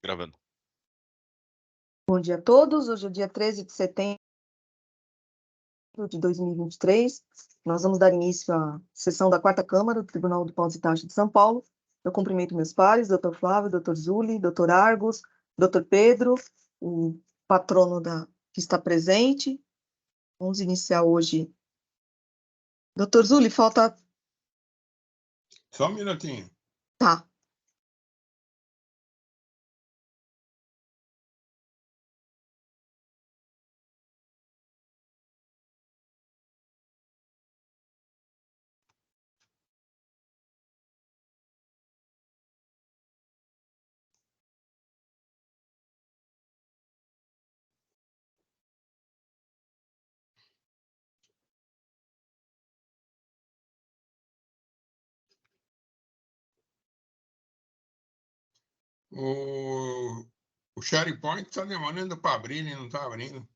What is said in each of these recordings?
Gravando. Bom dia a todos. Hoje é dia 13 de setembro de 2023. Nós vamos dar início à sessão da 4ª Câmara do Tribunal de Contas e Taxas de São Paulo. Eu cumprimento meus pares, Dr. Flávio, Dr. Zuli, Dr. Argos, Dr. Pedro, o patrono que está presente. Vamos iniciar hoje. Dr. Zuli, falta... Só um minutinho. Tá. O SharePoint está demorando para abrir e não está abrindo.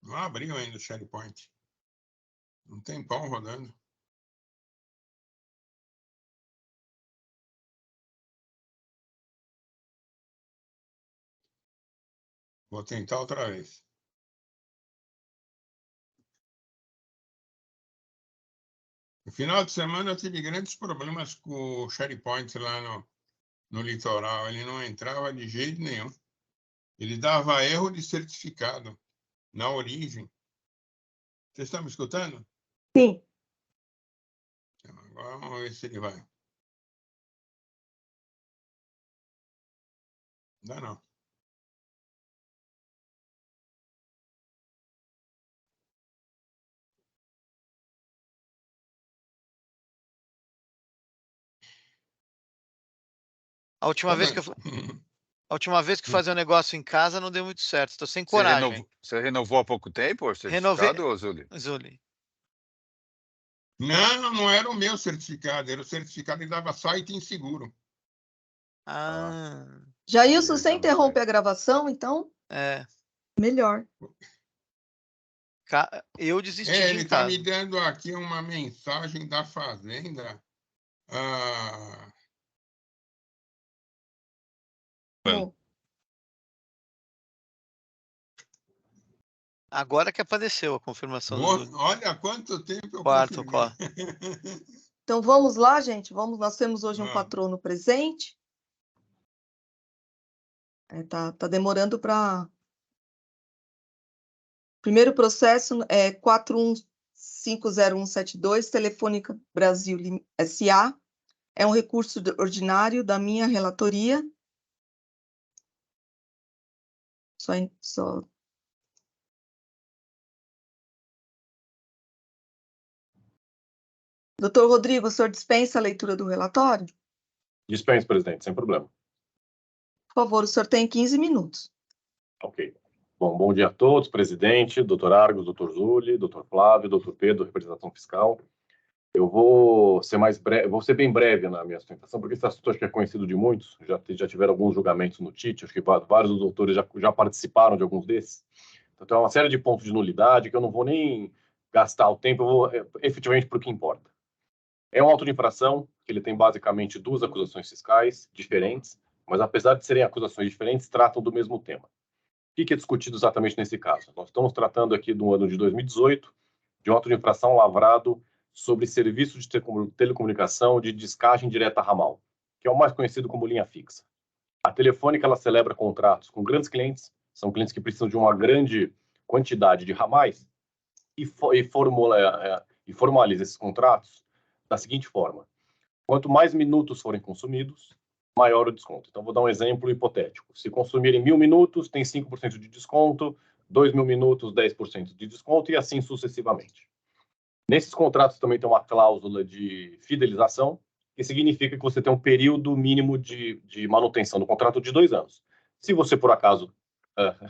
Não abriu ainda o SharePoint. Não tem pão rodando. Vou tentar outra vez. No final de semana eu tive grandes problemas com o SharePoint lá no litoral. Ele não entrava de jeito nenhum. Ele dava erro de certificado na origem. Vocês estão me escutando? Sim. Agora vamos ver se ele vai. Não, não. A última vez que fazia um negócio em casa não deu muito certo. Estou sem coragem. Você renovou há pouco tempo o certificado, Zuli? Zuli. Não era o meu certificado. Era o certificado que dava site inseguro. Jailson, você interrompe a gravação, então? É. Melhor. Eu desisti de Ele em está casa. me dando aqui uma mensagem da Fazenda. Agora que apareceu a confirmação. Olha quanto tempo eu Quarto. Então vamos lá, gente. Nós temos hoje um patrono presente. Tá demorando para... Primeiro processo é 41507172, Telefônica Brasil S.A. É um recurso ordinário da minha relatoria. Só... Doutor Rodrigo, o senhor dispensa a leitura do relatório? Dispenso, presidente, sem problema. Por favor, o senhor tem 15 minutos. Ok. Bom dia a todos, presidente, doutor Argos, doutor Zuli, doutor Flávio, doutor Pedro, representação fiscal. Eu vou ser bem breve na minha sustentação, porque esse assunto acho que é conhecido de muitos, já tiveram alguns julgamentos no TIT, acho que vários dos doutores já participaram de alguns desses. Então, tem uma série de pontos de nulidade que eu não vou nem gastar o tempo, eu vou efetivamente para o que importa. É um auto de infração, que ele tem basicamente duas acusações fiscais diferentes, mas apesar de serem acusações diferentes, tratam do mesmo tema. O que é discutido exatamente nesse caso? Nós estamos tratando aqui do ano de 2018, de um auto de infração lavrado sobre serviço de telecomunicação de descagem direta ramal, que é o mais conhecido como linha fixa. A Telefônica ela celebra contratos com grandes clientes, são clientes que precisam de uma grande quantidade de ramais, e formaliza esses contratos da seguinte forma: quanto mais minutos forem consumidos, maior o desconto. Então, vou dar um exemplo hipotético. Se consumirem 1.000 minutos, tem 5% de desconto, 2.000 minutos, 10% de desconto, e assim sucessivamente. Nesses contratos também tem uma cláusula de fidelização, que significa que você tem um período mínimo de manutenção do contrato de 2 anos. Se você, por acaso,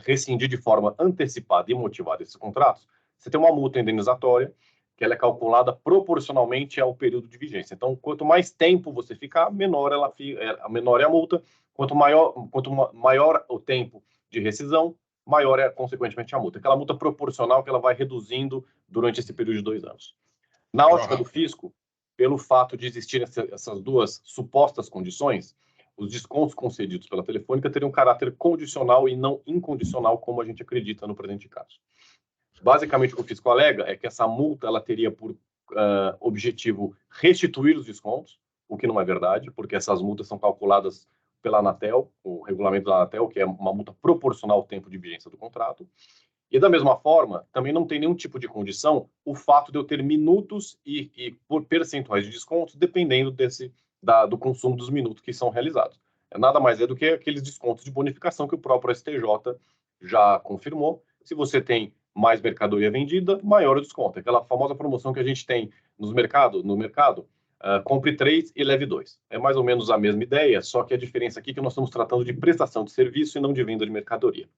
rescindir de forma antecipada e motivada esses contratos, você tem uma multa indenizatória, que ela é calculada proporcionalmente ao período de vigência. Então, quanto mais tempo você ficar, menor é a multa. Quanto maior o tempo de rescisão, maior é, consequentemente, a multa. Aquela multa proporcional que ela vai reduzindo durante esse período de 2 anos. Na ótica do fisco, pelo fato de existirem essas duas supostas condições, os descontos concedidos pela Telefônica teriam um caráter condicional e não incondicional, como a gente acredita no presente caso. Basicamente, o que o fisco alega é que essa multa ela teria por objetivo restituir os descontos, o que não é verdade, porque essas multas são calculadas pela Anatel, o regulamento da Anatel, que é uma multa proporcional ao tempo de vigência do contrato. E, da mesma forma, também não tem nenhum tipo de condição o fato de eu ter minutos e por percentuais de descontos, dependendo do consumo dos minutos que são realizados. Nada mais é do que aqueles descontos de bonificação que o próprio STJ já confirmou. Se você tem mais mercadoria vendida, maior o desconto. Aquela famosa promoção que a gente tem no mercado, compre 3 e leve 2. É mais ou menos a mesma ideia, só que a diferença aqui é que nós estamos tratando de prestação de serviço e não de venda de mercadoria.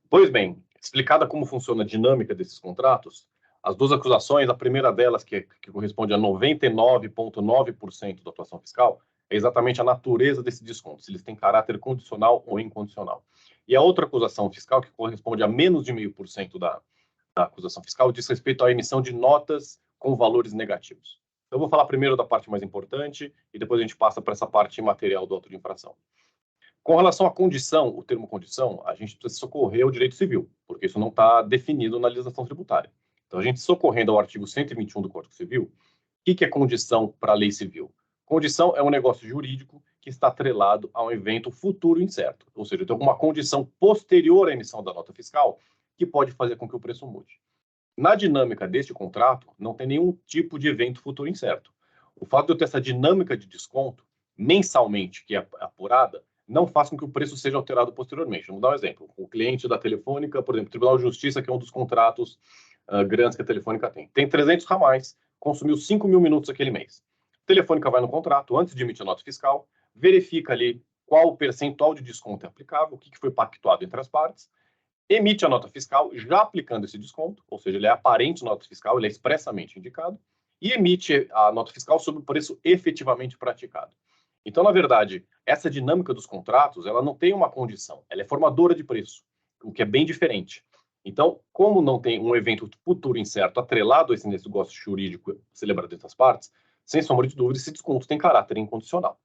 Pois bem, explicada como funciona a dinâmica desses contratos, as duas acusações, a primeira delas, que corresponde a 99,9% da atuação fiscal, é exatamente a natureza desse desconto, se eles têm caráter condicional ou incondicional. E a outra acusação fiscal, que corresponde a menos de 0,5% da acusação fiscal, diz respeito à emissão de notas com valores negativos. Eu vou falar primeiro da parte mais importante e depois a gente passa para essa parte material do auto de infração. Com relação à condição, o termo condição, a gente precisa socorrer ao direito civil, porque isso não está definido na legislação tributária. Então, a gente socorrendo ao artigo 121 do Código Civil, o que é condição para a lei civil? Condição é um negócio jurídico que está atrelado a um evento futuro incerto, ou seja, tem alguma condição posterior à emissão da nota fiscal que pode fazer com que o preço mude. Na dinâmica deste contrato, não tem nenhum tipo de evento futuro incerto. O fato de eu ter essa dinâmica de desconto mensalmente, que é apurada, não faz com que o preço seja alterado posteriormente. Vamos dar um exemplo. O cliente da Telefônica, por exemplo, o Tribunal de Justiça, que é um dos contratos grandes que a Telefônica tem 300 ramais, consumiu 5.000 minutos aquele mês. A Telefônica vai no contrato, antes de emitir a nota fiscal, verifica ali qual o percentual de desconto é aplicável, o que foi pactuado entre as partes, emite a nota fiscal já aplicando esse desconto, ou seja, ele é aparente nota fiscal, ele é expressamente indicado, e emite a nota fiscal sobre o preço efetivamente praticado. Então, na verdade, essa dinâmica dos contratos, ela não tem uma condição, ela é formadora de preço, o que é bem diferente. Então, como não tem um evento futuro incerto atrelado a esse negócio jurídico celebrado entre as partes, sem sombra de dúvida, esse desconto tem caráter incondicional.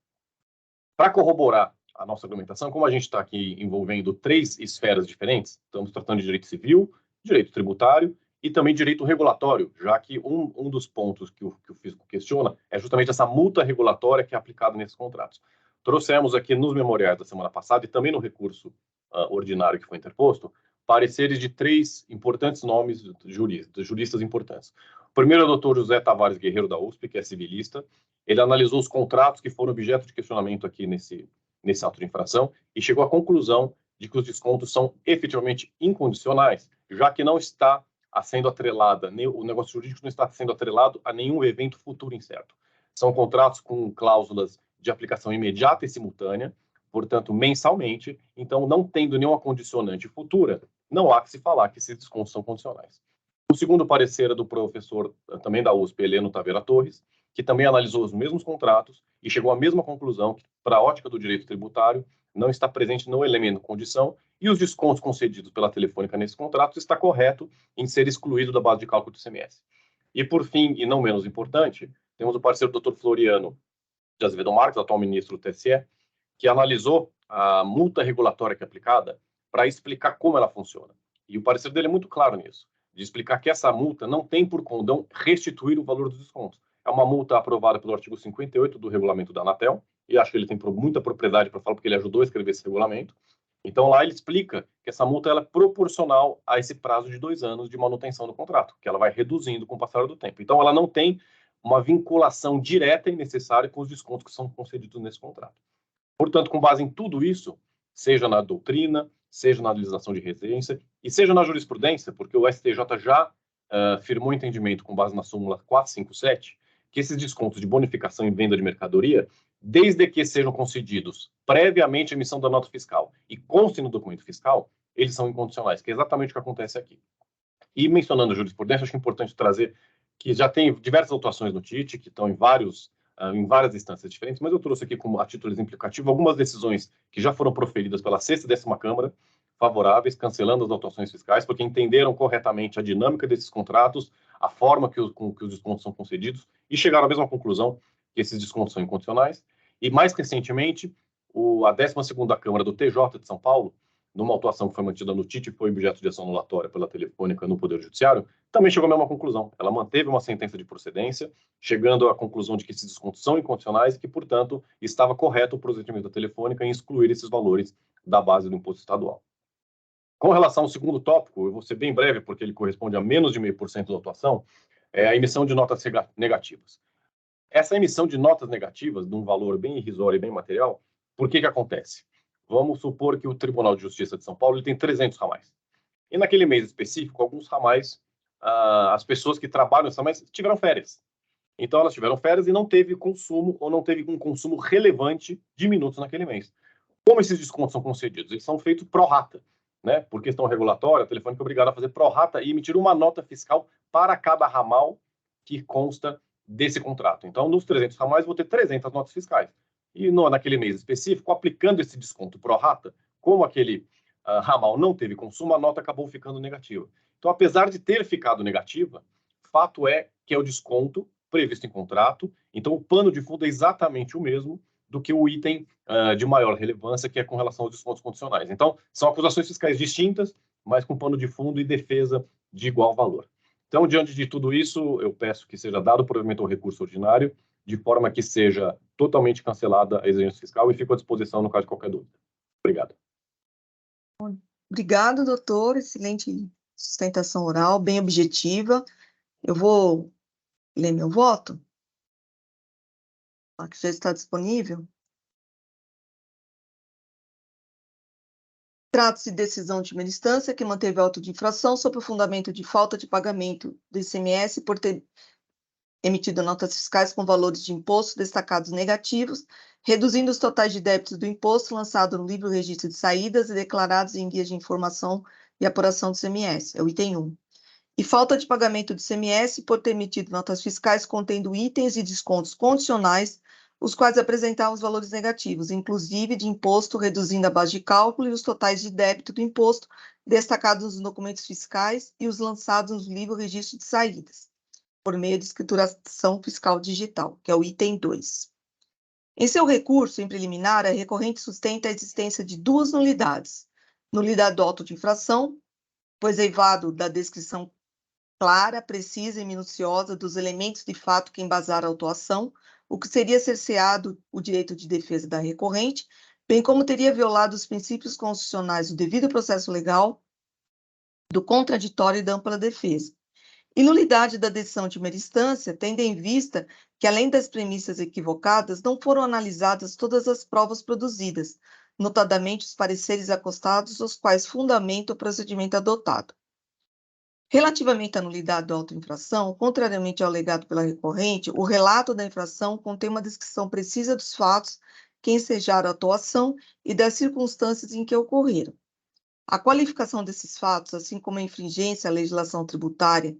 Para corroborar a nossa argumentação, como a gente está aqui envolvendo 3 esferas diferentes, estamos tratando de direito civil, direito tributário e também direito regulatório, já que um dos pontos que o fisco questiona é justamente essa multa regulatória que é aplicada nesses contratos. Trouxemos aqui nos memoriais da semana passada e também no recurso ordinário que foi interposto, pareceres de 3 importantes nomes de juristas importantes. O primeiro é o Dr. José Tavares Guerreiro da USP, que é civilista. Ele analisou os contratos que foram objeto de questionamento aqui nesse auto de infração e chegou à conclusão de que os descontos são efetivamente incondicionais, já que não está sendo atrelada, o negócio jurídico não está sendo atrelado a nenhum evento futuro incerto. São contratos com cláusulas de aplicação imediata e simultânea, portanto, mensalmente, então, não tendo nenhuma condicionante futura, não há que se falar que esses descontos são condicionais. O segundo parecer é do professor, também da USP, Heleno Taveira Torres, que também analisou os mesmos contratos e chegou à mesma conclusão que, para a ótica do direito tributário, não está presente no elemento condição e os descontos concedidos pela Telefônica nesses contratos está correto em ser excluído da base de cálculo do ICMS. E, por fim, e não menos importante, temos o parceiro do Dr. Floriano de Azevedo Marques, atual ministro do TSE, que analisou a multa regulatória que é aplicada para explicar como ela funciona. E o parecer dele é muito claro nisso, de explicar que essa multa não tem por condão restituir o valor dos descontos. É uma multa aprovada pelo artigo 58 do regulamento da Anatel, e acho que ele tem muita propriedade para falar, porque ele ajudou a escrever esse regulamento. Então, lá ele explica que essa multa ela é proporcional a esse prazo de 2 anos de manutenção do contrato, que ela vai reduzindo com o passar do tempo. Então, ela não tem uma vinculação direta e necessária com os descontos que são concedidos nesse contrato. Portanto, com base em tudo isso, seja na doutrina, seja na legislação de residência e seja na jurisprudência, porque o STJ já firmou entendimento com base na súmula 457, que esses descontos de bonificação e venda de mercadoria, desde que sejam concedidos previamente à emissão da nota fiscal e constem no documento fiscal, eles são incondicionais, que é exatamente o que acontece aqui. E mencionando a jurisprudência, acho que é importante trazer que já tem diversas autuações no TIT, que estão em várias instâncias diferentes, mas eu trouxe aqui como a título exemplificativo algumas decisões que já foram proferidas pela 6ª e 10ª Câmara, favoráveis, cancelando as autuações fiscais, porque entenderam corretamente a dinâmica desses contratos, a forma com que os descontos são concedidos, e chegaram à mesma conclusão que esses descontos são incondicionais. E, mais recentemente, a 12ª Câmara do TJ de São Paulo, numa autuação que foi mantida no TIT e foi objeto de ação anulatória pela Telefônica no Poder Judiciário, também chegou à mesma conclusão. Ela manteve uma sentença de procedência, chegando à conclusão de que esses descontos são incondicionais e que, portanto, estava correto o procedimento da Telefônica em excluir esses valores da base do imposto estadual. Com relação ao segundo tópico, eu vou ser bem breve, porque ele corresponde a menos de 0,5% da autuação, é a emissão de notas negativas. Essa emissão de notas negativas, de um valor bem irrisório e bem material, por que acontece? Vamos supor que o Tribunal de Justiça de São Paulo ele tem 300 ramais. E naquele mês específico, alguns ramais, as pessoas que trabalham nesses ramais tiveram férias. Então, elas tiveram férias e não teve consumo, ou não teve um consumo relevante de minutos naquele mês. Como esses descontos são concedidos? Eles são feitos pro rata, né? Por questão regulatória, a Telefônica é obrigada a fazer pro rata e emitir uma nota fiscal para cada ramal que consta desse contrato. Então, nos 300 ramais, vou ter 300 notas fiscais. E naquele mês específico, aplicando esse desconto pro rata, como aquele ramal não teve consumo, a nota acabou ficando negativa. Então, apesar de ter ficado negativa, fato é que é o desconto previsto em contrato, então o pano de fundo é exatamente o mesmo do que o item de maior relevância, que é com relação aos descontos condicionais. Então, são acusações fiscais distintas, mas com pano de fundo e defesa de igual valor. Então, diante de tudo isso, eu peço que seja dado provimento ao recurso ordinário, de forma que seja totalmente cancelada a exigência fiscal e fico à disposição no caso de qualquer dúvida. Obrigado. Obrigado, doutor. Excelente sustentação oral, bem objetiva. Eu vou ler meu voto. Que já está disponível. Trata-se de decisão de primeira instância que manteve auto de infração sob o fundamento de falta de pagamento do ICMS por ter emitido notas fiscais com valores de imposto destacados negativos, reduzindo os totais de débitos do imposto lançado no livro registro de saídas e declarados em guias de informação e apuração do ICMS, é o item 1. E falta de pagamento do ICMS por ter emitido notas fiscais contendo itens e descontos condicionais, os quais apresentavam os valores negativos, inclusive de imposto, reduzindo a base de cálculo e os totais de débito do imposto destacados nos documentos fiscais e os lançados no livro registro de saídas, por meio de escrituração fiscal digital, que é o item 2. Em seu recurso em preliminar, a recorrente sustenta a existência de duas nulidades. Nulidade do auto de infração, pois eivado da descrição clara, precisa e minuciosa dos elementos de fato que embasaram a autuação, o que seria cerceado o direito de defesa da recorrente, bem como teria violado os princípios constitucionais do devido processo legal, do contraditório e da ampla defesa. E nulidade da decisão de primeira instância, tendo em vista que, além das premissas equivocadas, não foram analisadas todas as provas produzidas, notadamente os pareceres acostados, os quais fundamentam o procedimento adotado. Relativamente à nulidade da autoinfração, contrariamente ao alegado pela recorrente, o relato da infração contém uma descrição precisa dos fatos que ensejaram a atuação e das circunstâncias em que ocorreram. A qualificação desses fatos, assim como a infringência à legislação tributária,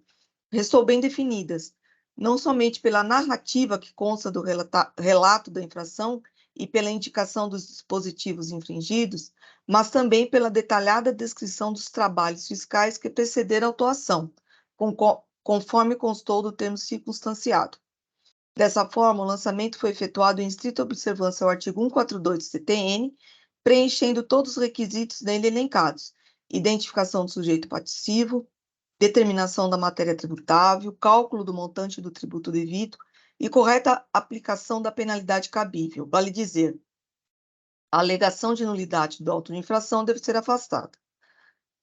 restou bem definidas, não somente pela narrativa que consta do relato da infração e pela indicação dos dispositivos infringidos, mas também pela detalhada descrição dos trabalhos fiscais que precederam a autuação, conforme constou do termo circunstanciado. Dessa forma, o lançamento foi efetuado em estrita observância ao artigo 142 do CTN, preenchendo todos os requisitos nele elencados: identificação do sujeito passivo, determinação da matéria tributável, cálculo do montante do tributo devido e correta aplicação da penalidade cabível. Vale dizer, a alegação de nulidade do auto de infração deve ser afastada.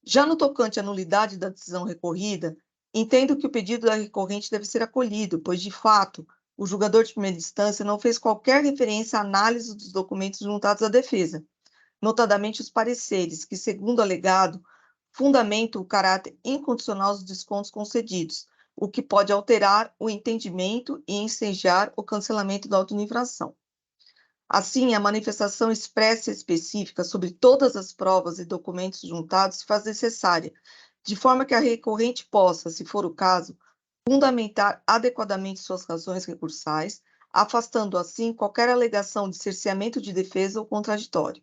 Já no tocante à nulidade da decisão recorrida, entendo que o pedido da recorrente deve ser acolhido, pois, de fato, o julgador de primeira instância não fez qualquer referência à análise dos documentos juntados à defesa, notadamente os pareceres, que, segundo o alegado, fundamentam o caráter incondicional dos descontos concedidos, o que pode alterar o entendimento e ensejar o cancelamento da auto-infração. Assim, a manifestação expressa e específica sobre todas as provas e documentos juntados se faz necessária, de forma que a recorrente possa, se for o caso, fundamentar adequadamente suas razões recursais, afastando assim qualquer alegação de cerceamento de defesa ou contraditório.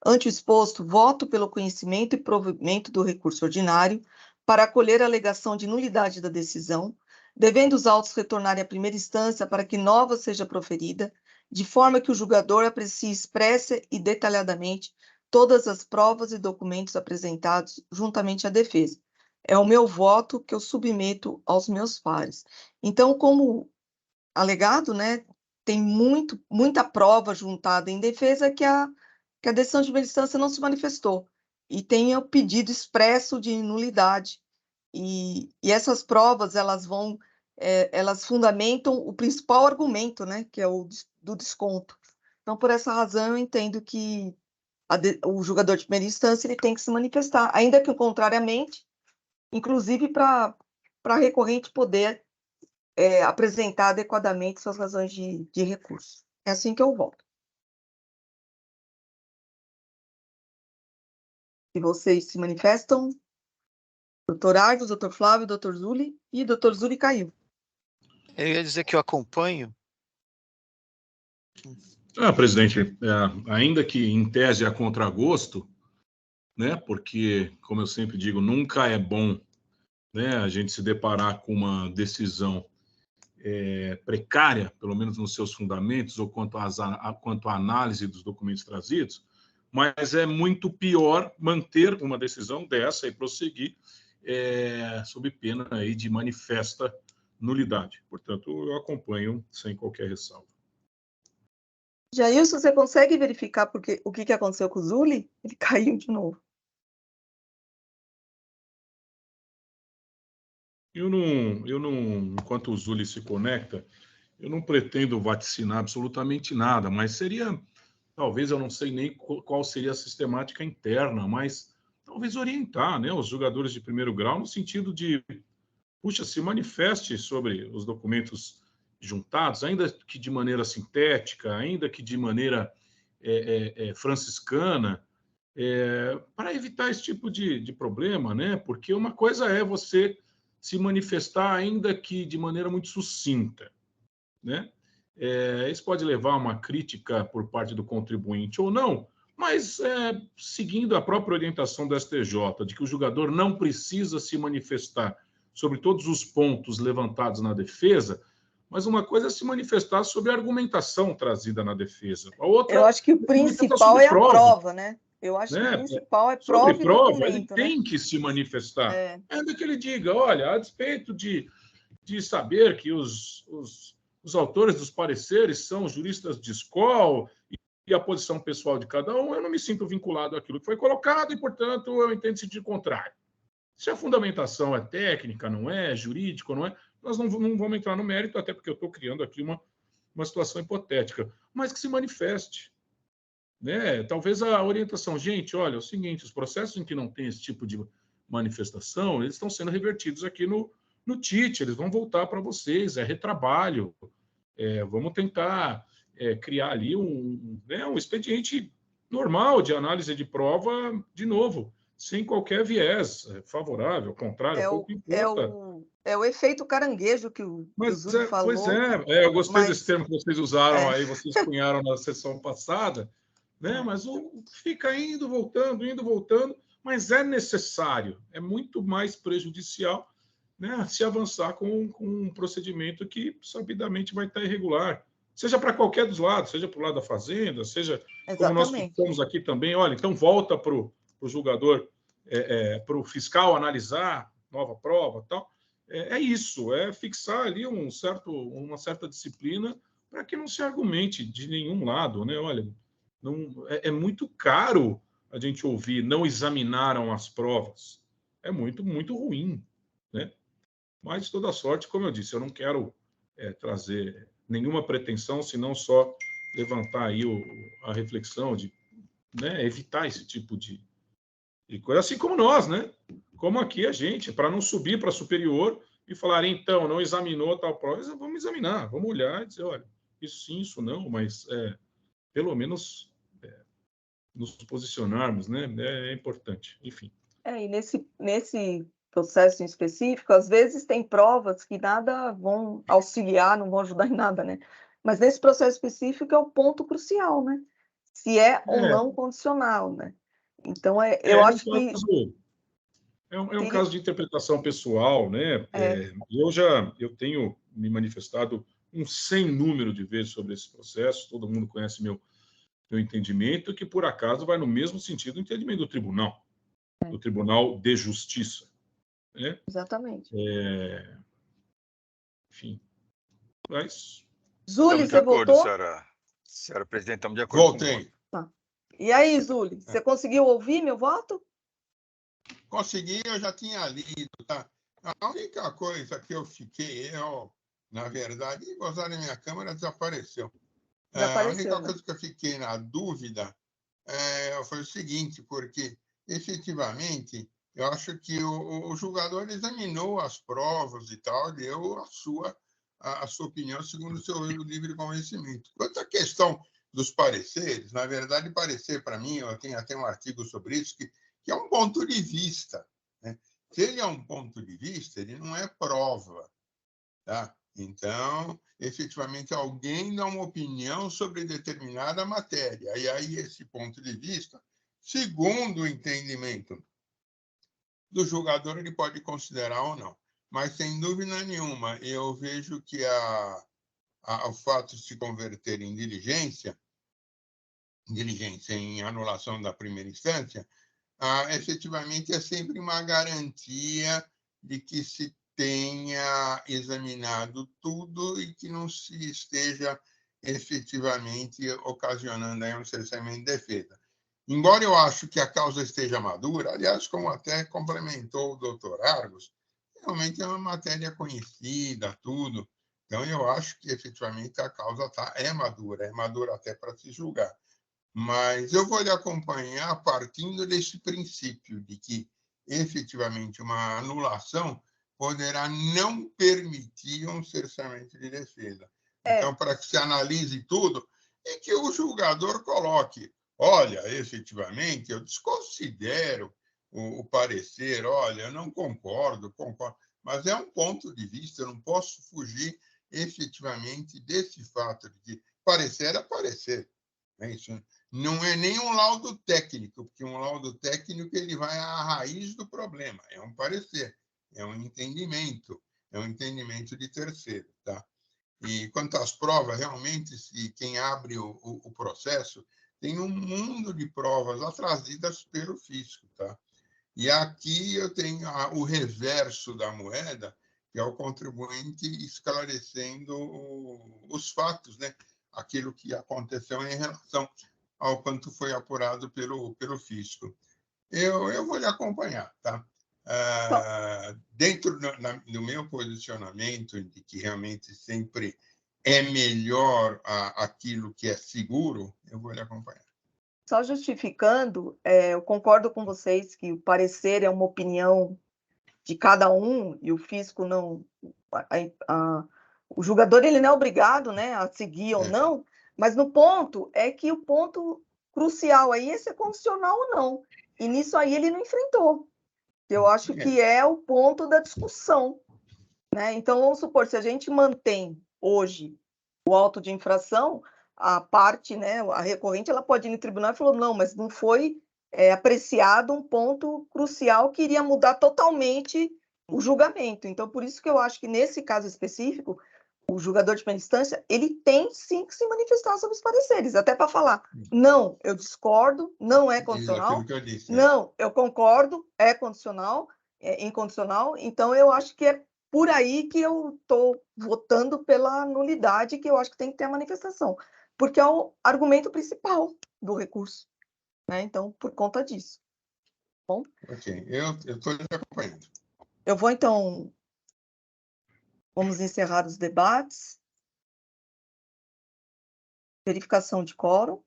Ante o exposto, voto pelo conhecimento e provimento do recurso ordinário para acolher a alegação de nulidade da decisão, devendo os autos retornarem à primeira instância para que nova seja proferida, de forma que o julgador aprecie expressa e detalhadamente todas as provas e documentos apresentados juntamente à defesa. É o meu voto que eu submeto aos meus pares. Então, como alegado, né, tem muita prova juntada em defesa que a decisão de primeira instância não se manifestou e tem o pedido expresso de nulidade. E essas provas, elas fundamentam o principal argumento, né, que é o do desconto. Então, por essa razão, eu entendo que o julgador de primeira instância ele tem que se manifestar, ainda que contrariamente, inclusive para a recorrente poder apresentar adequadamente suas razões de recurso. É assim que eu voto. E vocês se manifestam? Doutor Argos, doutor Flávio, doutor Zuli, e doutor Zuli caiu. Eu ia dizer que eu acompanho. Presidente, ainda que em tese a contragosto, né, porque, como eu sempre digo, nunca é bom, né, a gente se deparar com uma decisão precária, pelo menos nos seus fundamentos, ou quanto à análise dos documentos trazidos, mas é muito pior manter uma decisão dessa e prosseguir sob pena aí de manifesta nulidade. Portanto, eu acompanho sem qualquer ressalva. Jailson, você consegue verificar o que aconteceu com o Zuli? Ele caiu de novo. Eu não, enquanto o Zuli se conecta, eu não pretendo vaticinar absolutamente nada, mas seria, talvez, eu não sei nem qual seria a sistemática interna, mas talvez orientar, né, os jogadores de primeiro grau no sentido de, puxa, se manifeste sobre os documentos juntados, ainda que de maneira sintética, ainda que de maneira franciscana, para evitar esse tipo de problema, né? Porque uma coisa é você se manifestar, ainda que de maneira muito sucinta, né? Isso pode levar a uma crítica por parte do contribuinte ou não, mas seguindo a própria orientação do STJ, de que o julgador não precisa se manifestar sobre todos os pontos levantados na defesa, mas uma coisa é se manifestar sobre a argumentação trazida na defesa. A outra, eu acho que o principal é a prova, né? Eu acho que o principal é prova e documento, ele tem que se manifestar. Ainda que ele diga, olha, a despeito de saber que os autores dos pareceres são juristas de escola e a posição pessoal de cada um, eu não me sinto vinculado àquilo que foi colocado e, portanto, eu entendo sentido contrário. Se a fundamentação é técnica, não é, jurídico, não é, nós não vamos entrar no mérito, até porque eu estou criando aqui uma situação hipotética, mas que se manifeste. Né? Talvez a orientação, gente, olha, é o seguinte, os processos em que não tem esse tipo de manifestação, eles estão sendo revertidos aqui no TIT, eles vão voltar para vocês, é retrabalho, vamos tentar criar ali um expediente normal de análise de prova, de novo, sem qualquer viés favorável, contrário, pouco importa. É o efeito caranguejo que o Zuli falou. Pois eu gostei desse termo que vocês usaram aí, vocês cunharam na sessão passada, né? Mas fica indo, voltando, mas é necessário, é muito mais prejudicial, né, se avançar com um procedimento que sabidamente vai estar irregular, seja para qualquer dos lados, seja para o lado da fazenda, seja como nós ficamos aqui também, olha, então volta para o julgador, para o fiscal analisar nova prova, tal. Isso, fixar ali uma certa disciplina para que não se argumente de nenhum lado, né? Olha, não, é muito caro a gente ouvir, não examinaram as provas. É muito, muito ruim, né? Mas, de toda sorte, como eu disse, eu não quero trazer nenhuma pretensão, senão só levantar aí a reflexão de, né, evitar esse tipo de coisa, assim como nós, né? Como aqui a gente, para não subir para superior e falar, então, não examinou tal prova, vamos examinar, vamos olhar e dizer, olha, isso sim, isso não, mas pelo menos nos posicionarmos, né? É importante, enfim. E nesse processo em específico, às vezes tem provas que nada vão auxiliar, não vão ajudar em nada, né? Mas nesse processo específico é o ponto crucial, né? Se é ou não condicional, né? Então, eu acho que... É um caso de interpretação pessoal, né? Eu tenho me manifestado um sem número de vezes sobre esse processo, todo mundo conhece meu entendimento, que por acaso vai no mesmo sentido do entendimento do Tribunal de Justiça. Né? Exatamente. Enfim, mas... Zuli, você votou? Senhora presidente, estamos de acordo. Voltei. Tá. E aí, Zuli, você conseguiu ouvir meu voto? Consegui, eu já tinha lido, tá? A única coisa que eu fiquei, na verdade, gozar da minha câmera desapareceu. A única coisa que eu fiquei na dúvida foi o seguinte, porque, efetivamente, eu acho que o julgador examinou as provas e tal, deu a sua opinião segundo o seu livre convencimento. Quanto à questão dos pareceres, na verdade, parecer para mim, eu tenho até um artigo sobre isso, que é um ponto de vista. Né? Se ele é um ponto de vista, ele não é prova. Tá? Então, efetivamente, alguém dá uma opinião sobre determinada matéria. E aí, esse ponto de vista, segundo o entendimento do julgador, ele pode considerar ou não. Mas, sem dúvida nenhuma, eu vejo que o fato de se converter em diligência em anulação da primeira instância, efetivamente é sempre uma garantia de que se tenha examinado tudo e que não se esteja efetivamente ocasionando aí um cerceamento de defesa. Embora eu acho que a causa esteja madura, aliás, como até complementou o doutor Argos, realmente é uma matéria conhecida, tudo. Então, eu acho que efetivamente a causa é madura até para se julgar. Mas eu vou lhe acompanhar partindo desse princípio de que, efetivamente, uma anulação poderá não permitir um cerceamento de defesa. Então, para que se analise tudo e que o julgador coloque, olha, efetivamente, eu desconsidero o parecer, olha, eu não concordo, mas é um ponto de vista, eu não posso fugir efetivamente desse fato de que parecer é parecer. Isso não é nem um laudo técnico, porque um laudo técnico ele vai à raiz do problema, é um parecer, é um entendimento de terceiro. Tá? E quanto às provas, realmente, se quem abre o processo tem um mundo de provas trazidas pelo fisco. Tá? E aqui eu tenho o reverso da moeda, que é o contribuinte esclarecendo os fatos, né? Aquilo que aconteceu em relação ao quanto foi apurado pelo fisco. Eu vou lhe acompanhar, tá? Dentro do meu posicionamento, de que realmente sempre é melhor aquilo que é seguro, eu vou lhe acompanhar. Só justificando, eu concordo com vocês que o parecer é uma opinião de cada um e o fisco não... o julgador ele não é obrigado, né, a seguir ou não, mas no ponto é que o ponto crucial aí é se é condicional ou não. E nisso aí ele não enfrentou. Eu acho que é o ponto da discussão. Né? Então, vamos supor, se a gente mantém hoje o auto de infração, a parte, né, a recorrente, ela pode ir no tribunal e falar, não, mas não foi apreciado um ponto crucial que iria mudar totalmente o julgamento. Então, por isso que eu acho que, nesse caso específico, o julgador de primeira instância, ele tem, sim, que se manifestar sobre os pareceres, até para falar, não, eu discordo, não é condicional, não, eu concordo, é condicional, é incondicional, então eu acho que é por aí que eu estou votando pela nulidade, que eu acho que tem que ter a manifestação, porque é o argumento principal do recurso. Né? Então, por conta disso. Bom? Ok, eu estou lhe acompanhando. Eu vou, então... Vamos encerrar os debates. Verificação de quórum.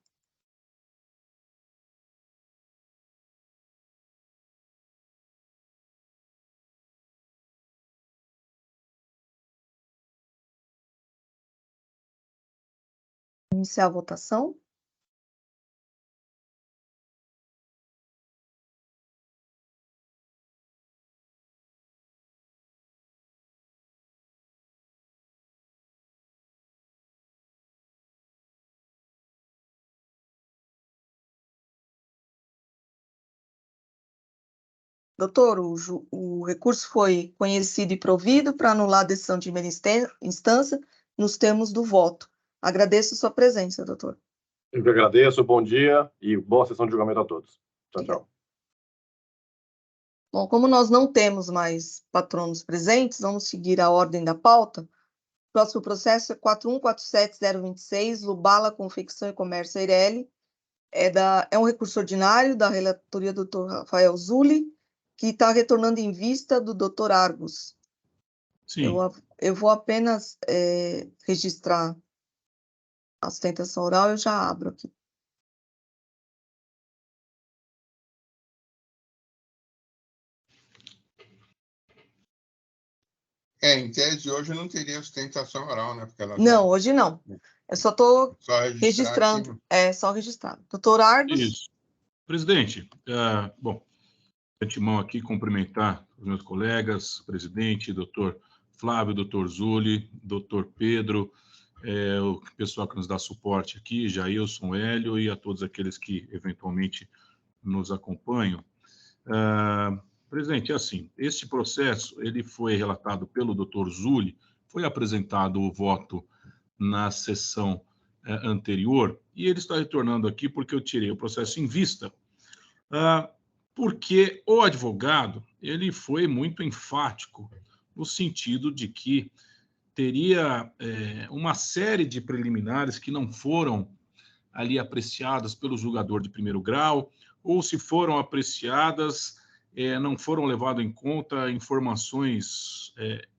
Iniciar a votação. Doutor, o recurso foi conhecido e provido para anular a decisão de primeira instância nos termos do voto. Agradeço sua presença, doutor. Eu que agradeço, bom dia e boa sessão de julgamento a todos. Tchau, tchau. Bom, como nós não temos mais patronos presentes, vamos seguir a ordem da pauta. O próximo processo é 4147026, Lubala Confecção e Comércio Eireli. É um recurso ordinário da relatoria do Dr. Rafael Zulli, que está retornando em vista do Dr. Argos. Sim. Eu vou apenas registrar a sustentação oral, eu já abro aqui. Em tese, hoje não teria sustentação oral, né? Porque ela não, hoje não. Eu só estou registrando. Só registrar. Doutor Argos? Isso. Presidente, bom, de antemão aqui cumprimentar os meus colegas, presidente, doutor Flávio, doutor Zulli, doutor Pedro, o pessoal que nos dá suporte aqui, Jailson, Hélio e a todos aqueles que eventualmente nos acompanham. Presidente, é assim, este processo ele foi relatado pelo doutor Zulli, foi apresentado o voto na sessão anterior, e ele está retornando aqui porque eu tirei o processo em vista, porque o advogado ele foi muito enfático no sentido de que teria uma série de preliminares que não foram ali apreciadas pelo julgador de primeiro grau, ou se foram apreciadas, não foram levadas em conta informações,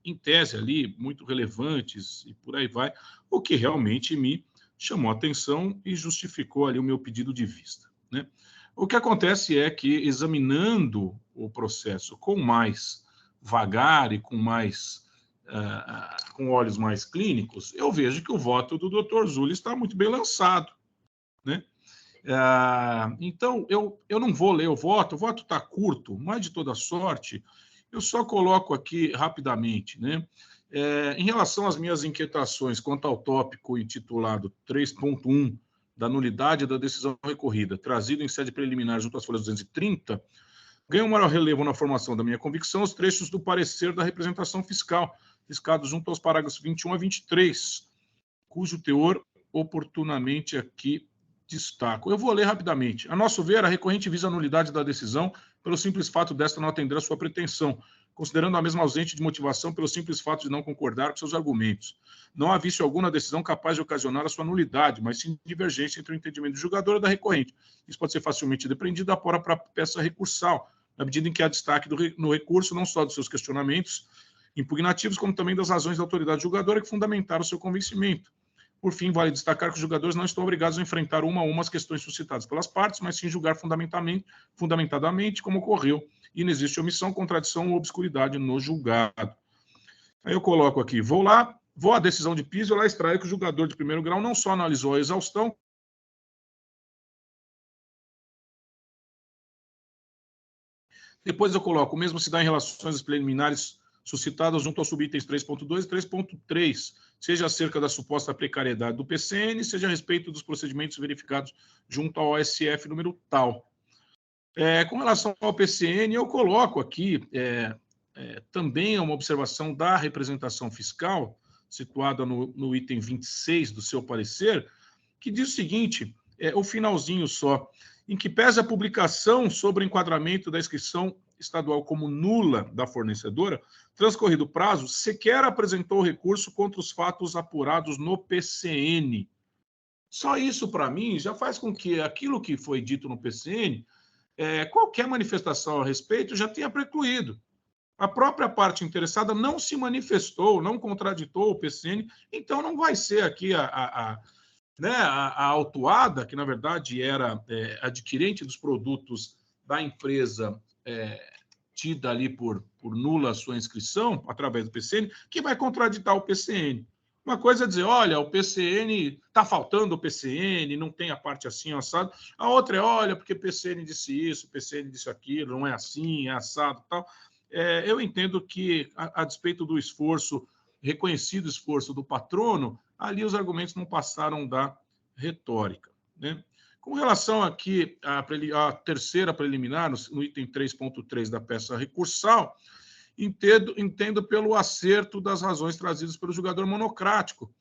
em tese ali, muito relevantes, e por aí vai, o que realmente me chamou a atenção e justificou ali o meu pedido de vista, né? O que acontece é que, examinando o processo com mais vagar e com mais com olhos mais clínicos, eu vejo que o voto do Dr. Zulli está muito bem lançado, né? Então, eu não vou ler o voto está curto, mas de toda sorte, eu só coloco aqui rapidamente, né? Em relação às minhas inquietações quanto ao tópico intitulado 3.1 da nulidade da decisão recorrida, trazido em sede preliminar junto às folhas 230, ganham maior relevo na formação da minha convicção os trechos do parecer da representação fiscal, riscados junto aos parágrafos 21 a 23, cujo teor oportunamente aqui destaco. Eu vou ler rapidamente. A nosso ver, a recorrente visa a nulidade da decisão pelo simples fato desta não atender a sua pretensão, considerando a mesma ausente de motivação pelo simples fato de não concordar com seus argumentos. Não há vício algum na decisão capaz de ocasionar a sua nulidade, mas sim divergência entre o entendimento do julgador e da recorrente. Isso pode ser facilmente depreendido da própria peça recursal, na medida em que há destaque no recurso não só dos seus questionamentos impugnativos, como também das razões da autoridade julgadora que fundamentaram o seu convencimento. Por fim, vale destacar que os julgadores não estão obrigados a enfrentar uma a uma as questões suscitadas pelas partes, mas sim julgar fundamentadamente como ocorreu, e não existe omissão, contradição ou obscuridade no julgado. Aí eu coloco aqui, vou à decisão de piso, eu lá extraio que o julgador de primeiro grau não só analisou a exaustão, depois eu coloco, o mesmo se dá em relações preliminares suscitadas junto aos subitens 3.2 e 3.3, seja acerca da suposta precariedade do PCN, seja a respeito dos procedimentos verificados junto ao OSF número tal. Com relação ao PCN, eu coloco aqui também uma observação da representação fiscal, situada no item 26 do seu parecer, que diz o seguinte, o finalzinho só, em que pese a publicação sobre o enquadramento da inscrição estadual como nula da fornecedora, transcorrido o prazo, sequer apresentou recurso contra os fatos apurados no PCN. Só isso, para mim, já faz com que aquilo que foi dito no PCN, qualquer manifestação a respeito já tenha precluído. A própria parte interessada não se manifestou, não contraditou o PCN, então não vai ser aqui a autuada, que na verdade era adquirente dos produtos da empresa tida ali por nula a sua inscrição, através do PCN, que vai contraditar o PCN. Uma coisa é dizer, olha, o PCN, está faltando o PCN, não tem a parte assim, assado. A outra é, olha, porque o PCN disse isso, o PCN disse aquilo, não é assim, é assado e tal. Eu entendo que, a despeito do esforço, reconhecido esforço do patrono, ali os argumentos não passaram da retórica, né? Com relação aqui à terceira preliminar, no item 3.3 da peça recursal, entendo pelo acerto das razões trazidas pelo julgador monocrático,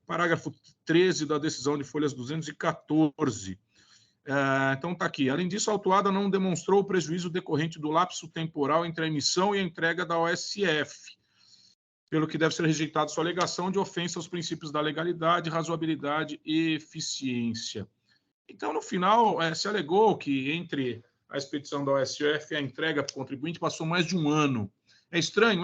parágrafo 13 da decisão de folhas 214. Então, está aqui. Além disso, a autuada não demonstrou o prejuízo decorrente do lapso temporal entre a emissão e a entrega da OSF, pelo que deve ser rejeitada sua alegação de ofensa aos princípios da legalidade, razoabilidade e eficiência. Então, no final, se alegou que entre a expedição da OSF e a entrega para o contribuinte passou mais de um ano. É estranho,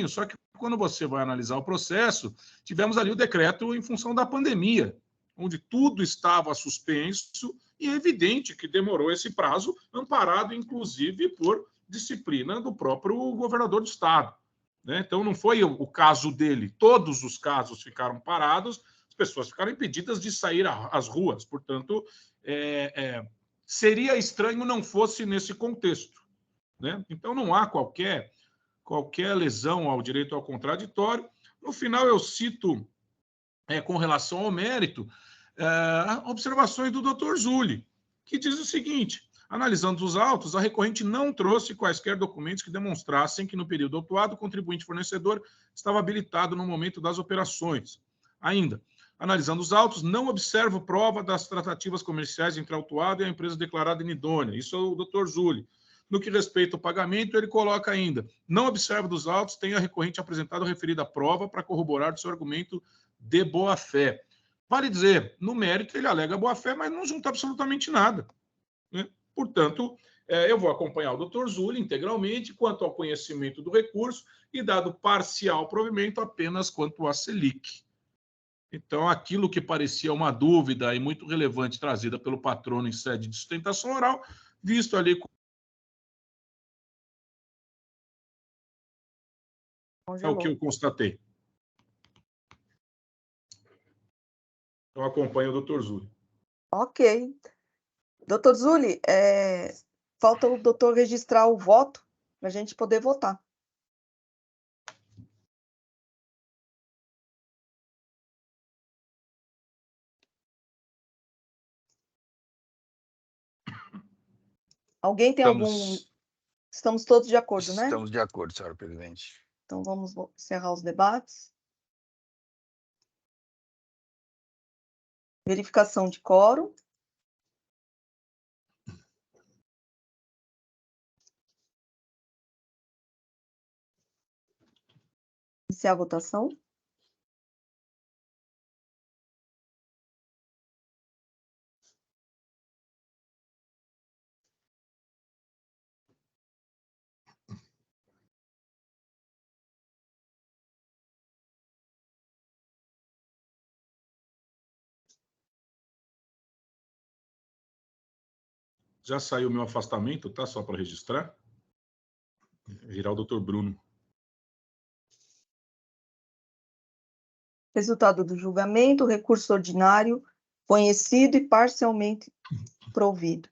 só que quando você vai analisar o processo, tivemos ali o decreto em função da pandemia, onde tudo estava suspenso e é evidente que demorou esse prazo, amparado, inclusive, por disciplina do próprio governador do Estado. Né? Então, não foi o caso dele. Todos os casos ficaram parados, as pessoas ficaram impedidas de sair às ruas. Portanto, seria estranho não fosse nesse contexto. Né? Então, não há qualquer lesão ao direito ao contraditório. No final, eu cito, com relação ao mérito, observações do Dr. Zulli, que diz o seguinte: analisando os autos, a recorrente não trouxe quaisquer documentos que demonstrassem que, no período autuado, o contribuinte fornecedor estava habilitado no momento das operações. Ainda, analisando os autos, não observo prova das tratativas comerciais entre a autuado e a empresa declarada inidônea. Isso é o Dr. Zulli. No que respeita ao pagamento, ele coloca ainda: não observo dos autos, tem a recorrente apresentado a referida prova para corroborar do seu argumento de boa-fé. Vale dizer, no mérito ele alega boa-fé, mas não junta absolutamente nada. Né? Portanto, eu vou acompanhar o Dr. Zulli integralmente quanto ao conhecimento do recurso e dado parcial provimento apenas quanto à Selic. Então, aquilo que parecia uma dúvida e muito relevante trazida pelo patrono em sede de sustentação oral, visto ali é o que eu constatei. Então, acompanho o Dr. Zulli. Ok. Dr. Zulli, falta o doutor registrar o voto para a gente poder votar. Alguém tem algum... Estamos todos de acordo, né? Estamos de acordo, senhora presidente. Então, vamos encerrar os debates. Verificação de quórum. Iniciar a votação. Já saiu o meu afastamento, tá? Só para registrar. Virar o Dr. Bruno. Resultado do julgamento, recurso ordinário conhecido e parcialmente provido.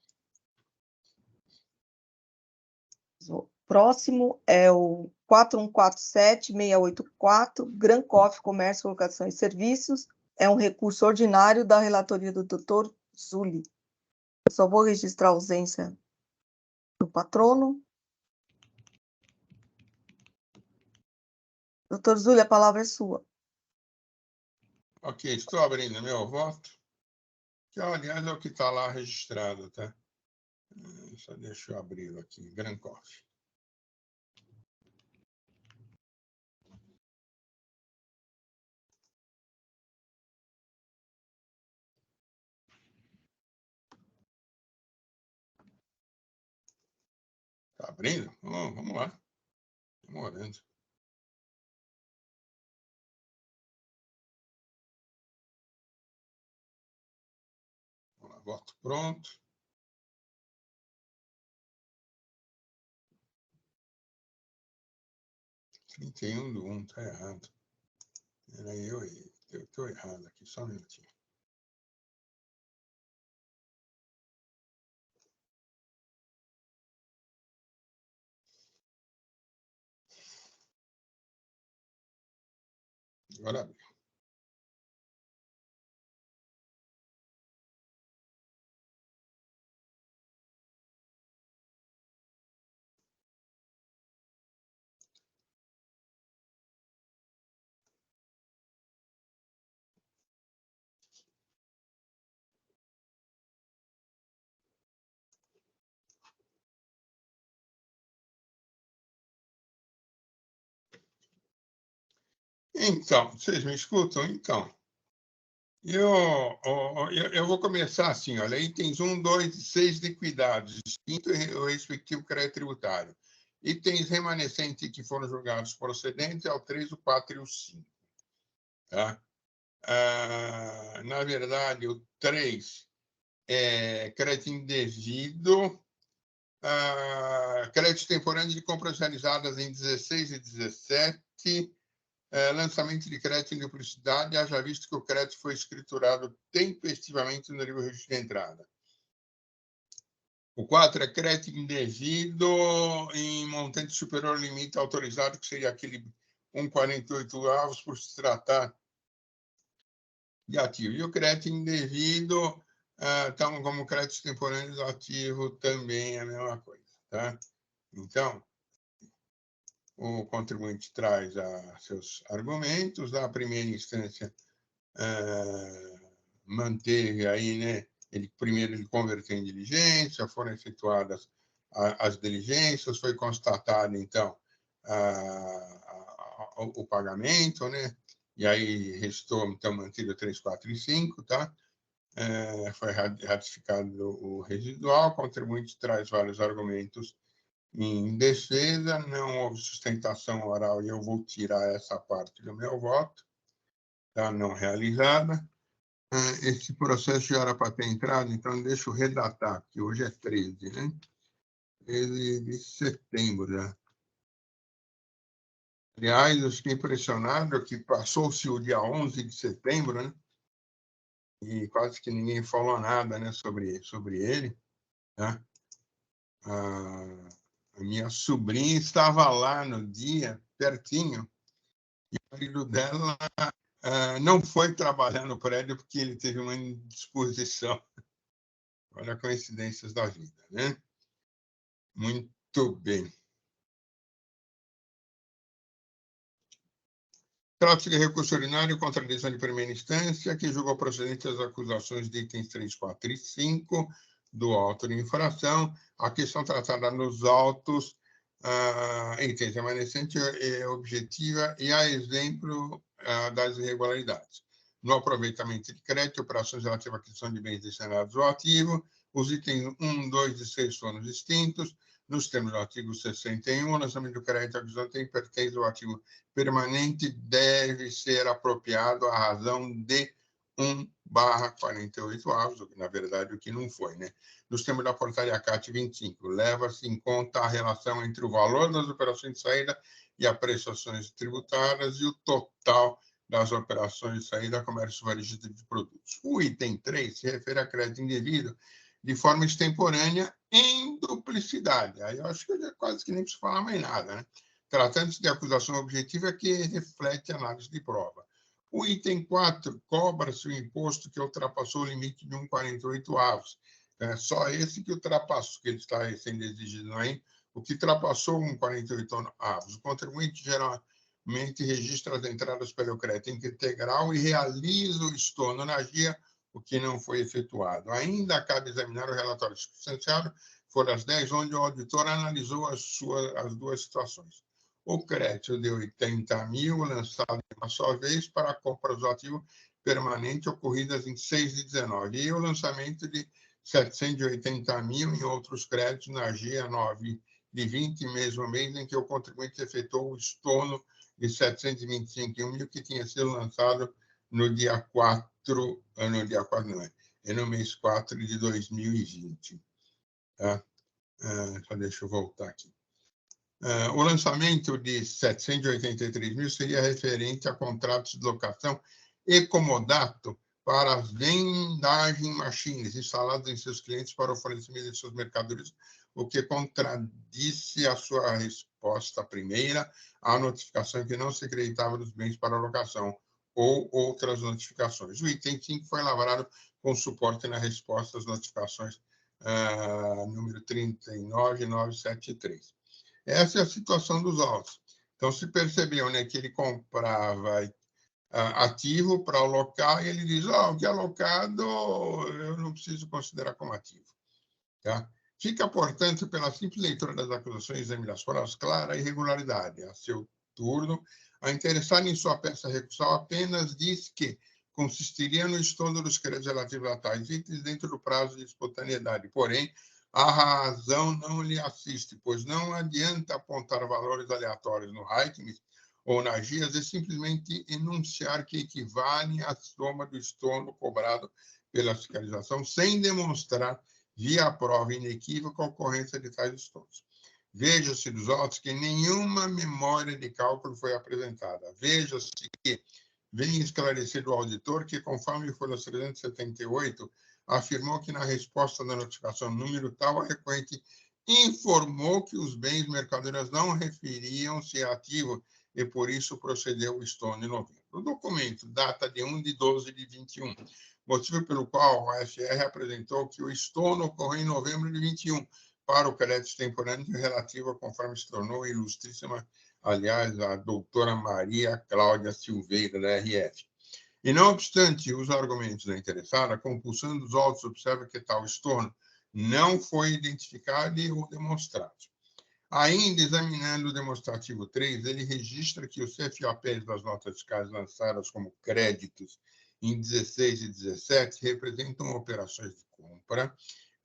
O próximo é o 4147-684, Gran Coffee Comércio, Locação e Serviços. É um recurso ordinário da relatoria do Dr. Zulli. Eu só vou registrar a ausência do patrono. Dr. Zulli, a palavra é sua. Ok, estou abrindo meu voto, que, aliás, é o que está lá registrado, tá? Só deixa eu abri-lo aqui, Gran Coffee. Está abrindo? Vamos lá. Demorando. Vamos lá, voto pronto. Trinta e 31/1, está errado. Peraí, eu estou errado aqui, só um minutinho. Agora abriu. Então, vocês me escutam? Então, eu vou começar assim, olha, itens 1, 2 e 6 liquidados, extinto o respectivo crédito tributário. Itens remanescentes que foram julgados procedentes é o 3, o 4 e o 5. Tá? Na verdade, o 3 é crédito indevido, crédito temporâneo de compras realizadas em 16 e 17, lançamento de crédito em duplicidade, haja visto que o crédito foi escriturado tempestivamente no livro registro de entrada. O 4 é crédito indevido em montante superior ao limite autorizado, que seria aquele 1,48 avos por se tratar de ativo. E o crédito indevido, então, como crédito temporâneo do ativo, também é a mesma coisa. Tá? Então, o contribuinte traz seus argumentos. Na primeira instância, manteve aí, né? Primeiro ele converteu em diligência, foram efetuadas as diligências, foi constatado, então, o pagamento, né? E aí restou, então, mantido 3, 4 e 5, tá? Foi ratificado o residual, o contribuinte traz vários argumentos em defesa, não houve sustentação oral e eu vou tirar essa parte do meu voto, tá? Não realizada. Esse processo já era para ter entrado, então deixa eu redatar aqui, hoje é 13, né? 13 de setembro já. Aliás, eu fiquei impressionado que passou-se o dia 11 de setembro, né? E quase que ninguém falou nada, né, sobre ele, né? A minha sobrinha estava lá no dia, pertinho, e o marido dela não foi trabalhar no prédio porque ele teve uma indisposição. Olha coincidências da vida, né? Muito bem. Trata-se de recurso ordinário contra a decisão de primeira instância, que julgou procedentes as acusações de itens 3, 4 e 5 do auto de infração. A questão tratada nos autos, itens remanescente e objetiva, e a exemplo das irregularidades. No aproveitamento de crédito, operações relativas à aquisição de bens destinados ao ativo, os itens 1, 2 e 6 foram distintos. Nos termos do artigo 61, o lançamento do crédito à aquisição pertence ao ativo permanente, deve ser apropriado à razão de 1/48 avos, o que, na verdade, o que não foi, né? Nos termos da portaria CAT 25, leva-se em conta a relação entre o valor das operações de saída e as prestações tributárias e o total das operações de saída comércio varejista de produtos. O item 3 se refere a crédito indevido de forma extemporânea em duplicidade. Aí eu acho que eu quase que nem preciso falar mais nada, né? Tratando-se de acusação objetiva que reflete análise de prova. O item 4 cobra-se o imposto que ultrapassou o limite de 1,48 avos. É só esse que ultrapassou, que ele está sendo exigido aí, o que ultrapassou 1,48 avos. O contribuinte geralmente registra as entradas pelo crédito integral e realiza o estorno na GIA, o que não foi efetuado. Ainda cabe examinar o relatório substanciado, foram as 10, onde o auditor analisou as duas situações. O crédito de 80 mil, lançado uma só vez para compras do ativo permanente ocorridas em 6 de 19, e o lançamento de 780 mil em outros créditos na GIA 9 de 20, mesmo mês em que o contribuinte efetuou o estorno de 725 mil, que tinha sido lançado no dia 4, não é? É no mês 4 de 2020. Tá? Só deixa eu voltar aqui. O lançamento de 783 mil seria referente a contratos de locação e comodato para as vendagem machines instaladas em seus clientes para o fornecimento de suas mercadorias, o que contradisse a sua resposta primeira à notificação que não se acreditava dos bens para locação ou outras notificações. O item 5 foi elaborado com suporte na resposta às notificações número 39973. Essa é a situação dos autos. Então, se percebeu, né, que ele comprava ativo para alocar e ele diz, o que é alocado eu não preciso considerar como ativo. Tá? Fica, portanto, pela simples leitura das acusações e exame das provas, clara a irregularidade, a seu turno, a interessada em sua peça recursal apenas disse que consistiria no estudo dos créditos relativos a tais itens dentro do prazo de espontaneidade. Porém, a razão não lhe assiste, pois não adianta apontar valores aleatórios no Heitmans ou na GIAS e simplesmente enunciar que equivalem à soma do estorno cobrado pela fiscalização, sem demonstrar, via prova inequívoca, a ocorrência de tais estornos. Veja-se dos autos que nenhuma memória de cálculo foi apresentada. Veja-se que vem esclarecer o auditor que, conforme folha 378, afirmou que na resposta da notificação número tal, a recorrente informou que os bens mercadorias não referiam-se a ativo e, por isso, procedeu o estorno em novembro. O documento data de 1/12/21, motivo pelo qual a FR apresentou que o estorno ocorreu em novembro de 21 para o crédito extemporâneo relativo, conforme se tornou a ilustríssima, aliás, a doutora Maria Cláudia Silveira, da RF. E, não obstante os argumentos da interessada, a compulsão dos autos observa que tal estorno não foi identificado e ou demonstrado. Ainda examinando o demonstrativo 3, ele registra que os CFOPs das notas fiscais lançadas como créditos em 16 e 17 representam operações de compra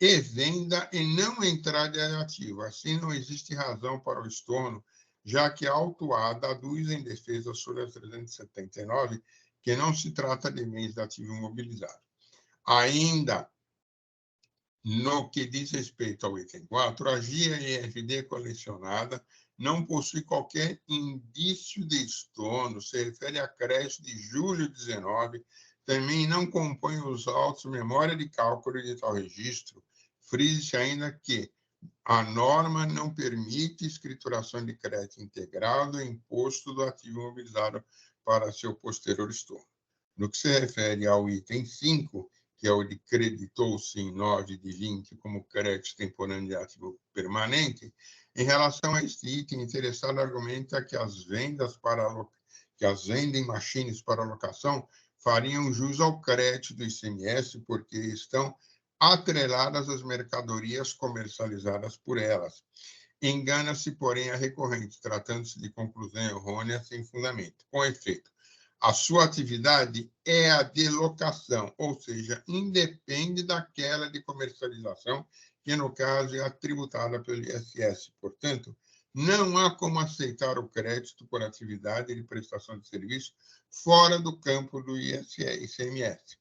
e venda e não entrada de ativo. Assim, não existe razão para o estorno, já que a autuada aduz em defesa sobre a 379 que não se trata de bens de ativo imobilizado. Ainda no que diz respeito ao item 4, a GIA-EFD colecionada não possui qualquer indício de estorno, se refere a creche de julho de 19, também não compõe os autos memória de cálculo de tal registro. Frise-se ainda que a norma não permite escrituração de crédito integral do imposto do ativo imobilizado para seu posterior estorno. No que se refere ao item 5, que é o de creditou-se em 9/20 como crédito temporâneo de ativo permanente, em relação a este item, interessado argumenta que as vendas em machines para locação fariam jus ao crédito do ICMS, porque estão atreladas às mercadorias comercializadas por elas. Engana-se, porém, a recorrente, tratando-se de conclusão errônea sem fundamento. Com efeito, a sua atividade é a de locação, ou seja, independe daquela de comercialização, que no caso é a tributada pelo ISS. Portanto, não há como aceitar o crédito por atividade de prestação de serviço fora do campo do ICMS.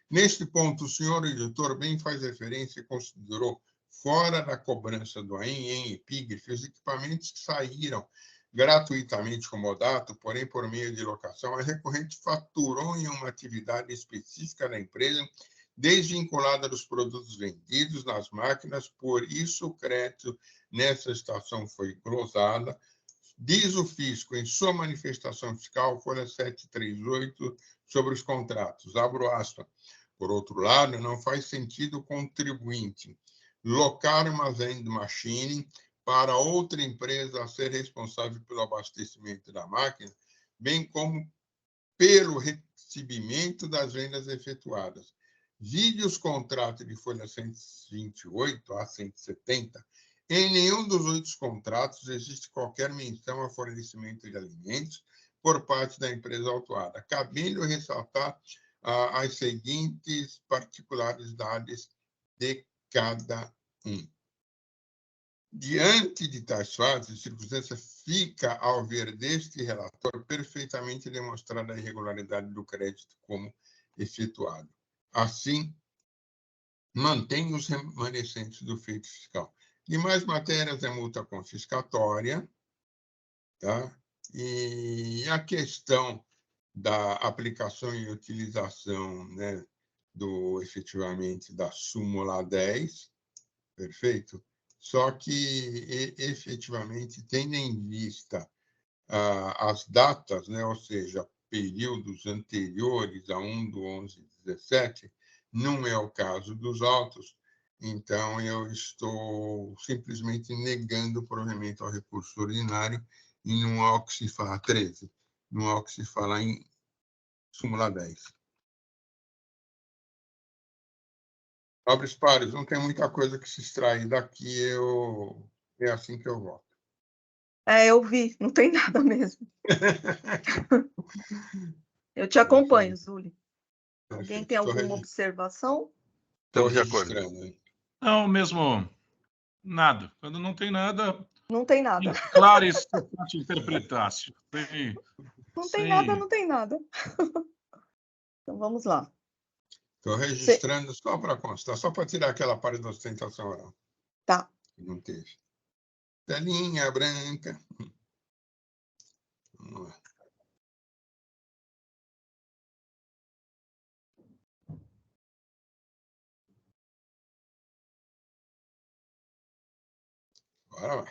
Neste ponto, o senhor editor bem faz referência e considerou fora da cobrança do AIM em epígrafe os equipamentos que saíram gratuitamente comodato, porém, por meio de locação, a recorrente faturou em uma atividade específica da empresa, desvinculada dos produtos vendidos nas máquinas, por isso o crédito nessa estação foi glosada. Diz o fisco, em sua manifestação fiscal, folha 738, sobre os contratos, abro aspas. Por outro lado, não faz sentido o contribuinte locar uma vending machine para outra empresa a ser responsável pelo abastecimento da máquina, bem como pelo recebimento das vendas efetuadas. Vide os contratos de folha 128 a 170. Em nenhum dos 8 contratos existe qualquer menção a fornecimento de alimentos por parte da empresa autuada, cabendo ressaltar as seguintes particularidades de cada um. Diante de tais fatos e circunstâncias, fica, ao ver deste relator, perfeitamente demonstrada a irregularidade do crédito como efetuado. Assim, mantém os remanescentes do feito fiscal. Demais matérias é multa confiscatória, tá? E a questão da aplicação e utilização, né, efetivamente, da súmula 10, perfeito? Só que, efetivamente, tendo em vista as datas, né, ou seja, períodos anteriores a 1/11/17, não é o caso dos autos, então eu estou simplesmente negando o provimento ao recurso ordinário e não há o que se falar 13, não há o que se falar em súmula 10. Nobres pares, não tem muita coisa que se extrair daqui, é assim que eu voto. Eu vi, não tem nada mesmo. Eu te acompanho, Zuli. Alguém tem alguma observação? Estou Estamos de acordo. registrando, hein? Não, mesmo nada. Quando não tem nada, Não tem nada. claro, isso que te interpretasse. Não tem nada, não tem nada. Então vamos lá. Estou registrando só para constar, só para tirar aquela parte da ostentação oral. Tá. Que não teve. Telinha branca. Vamos lá. Bora lá.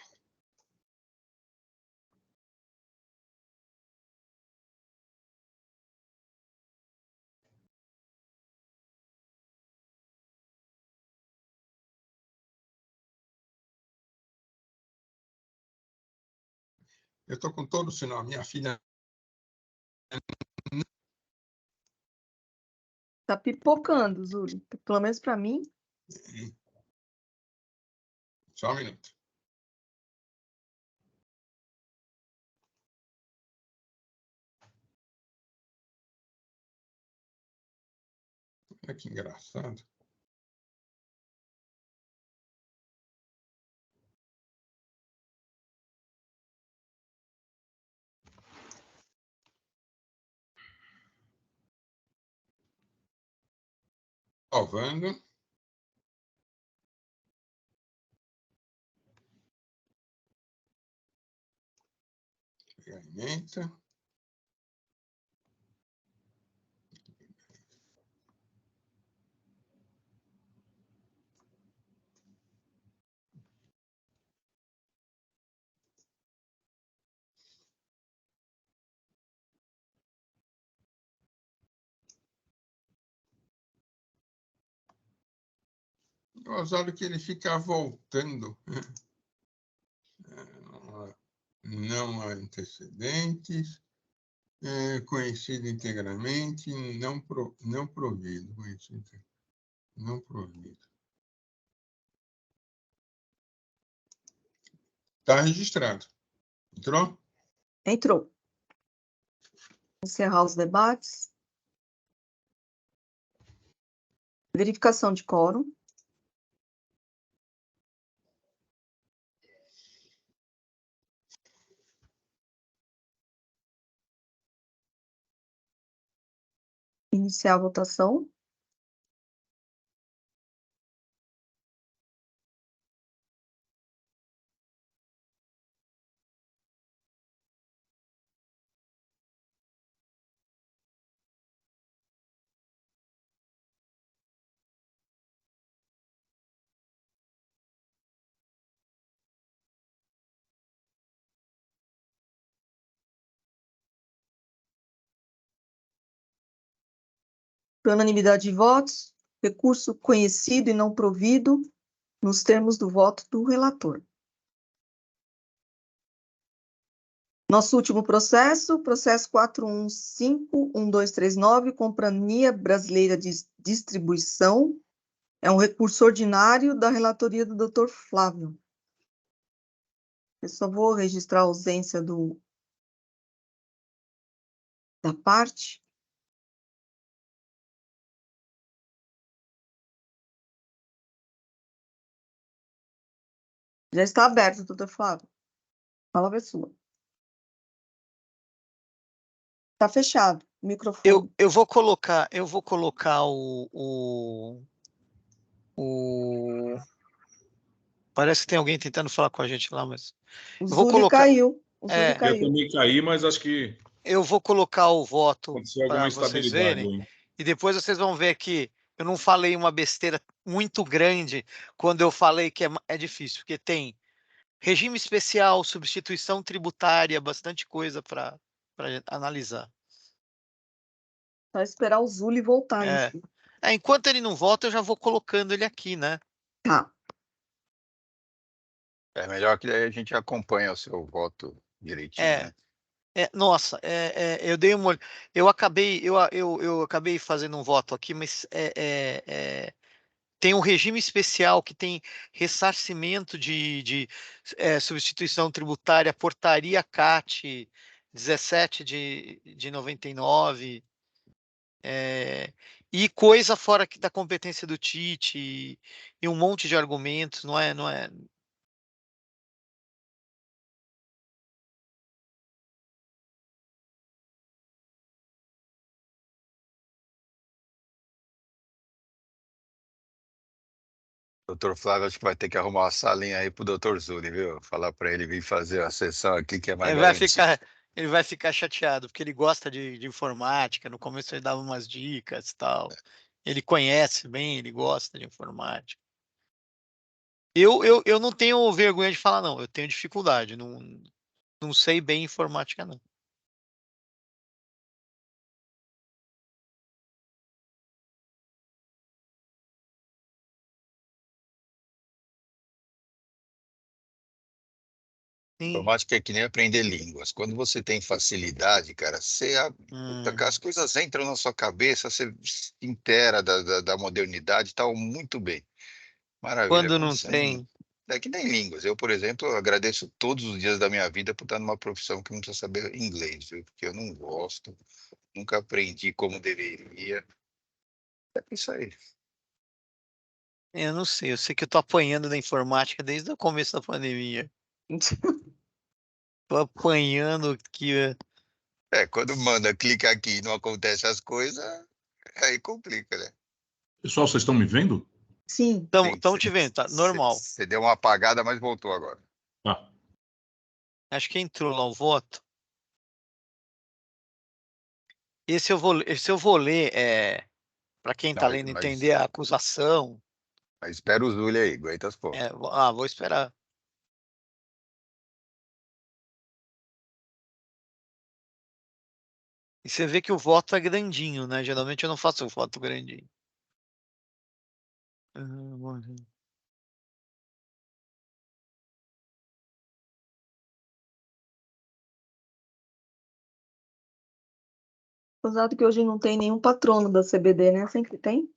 Eu estou com todo o sinal. Minha filha. Tá pipocando, Zuli. Pelo menos para mim. Só um minuto. Olha que engraçado. Salvando. Alimenta. Gozado que ele fica voltando. Não há antecedentes. Conhecido integralmente, não provido. Conhecido, não provido. Está registrado. Entrou? Entrou. Encerrar os debates. Verificação de quórum. Iniciar a votação. Por unanimidade de votos, recurso conhecido e não provido nos termos do voto do relator. Nosso último processo 415-1239, Companhia Brasileira de Distribuição, é um recurso ordinário da relatoria do Dr. Flávio. Eu só vou registrar a ausência da parte. Já está aberto, doutor Flávio. Palavra é sua. Está fechado o microfone. Eu vou colocar Parece que tem alguém tentando falar com a gente lá, mas O eu vou Zuli colocar. caiu. O Zuli Eu caiu. também caí, mas acho que Eu vou colocar o voto aconteceu alguma para vocês instabilidade verem, aí. e depois vocês vão ver que eu não falei uma besteira muito grande quando eu falei que é difícil, porque tem regime especial, substituição tributária, bastante coisa para analisar. Só esperar o Zuli voltar. Enquanto ele não volta, eu já vou colocando ele aqui, né? Tá. É melhor que daí a gente acompanha o seu voto direitinho, né? Nossa, eu dei uma. Eu acabei fazendo um voto aqui, mas tem um regime especial que tem ressarcimento de substituição tributária, portaria CAT 17 de 99, e coisa fora da competência do Tite, e um monte de argumentos, não é? Doutor Flávio, acho que vai ter que arrumar uma salinha aí pro doutor Zuli, viu? Falar para ele vir fazer a sessão aqui, que é mais Ele vai garantido. ficar, ele vai ficar chateado, porque ele gosta de informática. No começo ele dava umas dicas e tal. Ele conhece bem, ele gosta de informática. Eu não tenho vergonha de falar, não. Eu tenho dificuldade. Não sei bem informática, não. Sim. Informática é que nem aprender línguas. Quando você tem facilidade, cara, as coisas entram na sua cabeça, você se inteira da modernidade e tal, muito bem. Maravilha. Quando Quando não você tem. É que nem línguas. Eu, por exemplo, agradeço todos os dias da minha vida por estar numa profissão que não precisa saber inglês, viu? Porque eu não gosto, nunca aprendi como deveria. É isso aí. Eu não sei. Eu sei que eu tô apanhando da informática desde o começo da pandemia. Tô apanhando aqui. Quando manda, clica aqui e não acontece as coisas, aí complica, né? Pessoal, vocês estão me vendo? Sim. Estão te vendo, tá normal. Você deu uma apagada, mas voltou agora. Ah, Acho que entrou lá o voto. Esse eu vou ler, para quem está Não, lendo entender a acusação. mas espera o Zuli aí, aguenta as pontas. Vou esperar. E você vê que o voto é grandinho, né? Geralmente eu não faço o voto grandinho. Apesar que hoje não tem nenhum patrono da CBD, né? Sempre tem?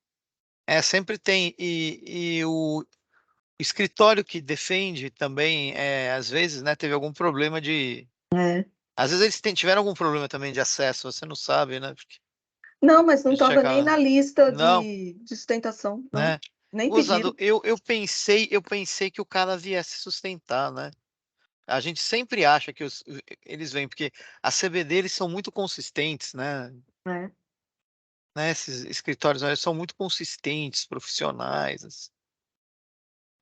Sempre tem. E o escritório que defende também, às vezes, né, teve algum problema de. Às vezes eles tiveram algum problema também de acesso, você não sabe, né? Porque Não, mas não estava nem chegava. na lista Não, de sustentação, não. né? Nem Gozado, pediram. eu pensei que o cara viesse sustentar, né? A gente sempre acha que eles vêm, porque a CBD eles são muito consistentes, né? É. Esses escritórios eles são muito consistentes, profissionais.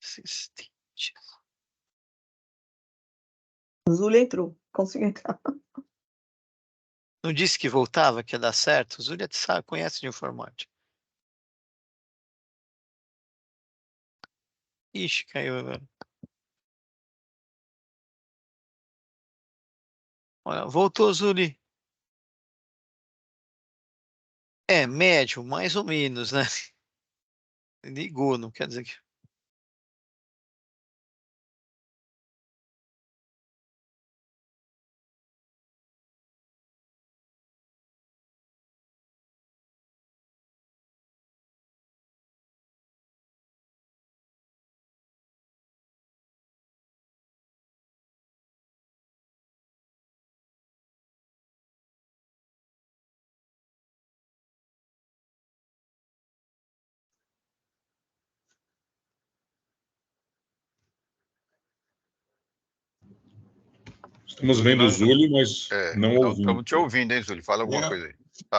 Consistentes. O Zulia entrou, conseguiu entrar. Não disse que voltava, que ia dar certo? O Zulia sabe, conhece de informática. Ixi, caiu agora. Olha, voltou, Zuli. Médio, mais ou menos, né? Ligou, não quer dizer que. estamos vendo o Zuli, mas não ouvindo. Estamos te ouvindo, hein, Zuli? Fala alguma coisa aí.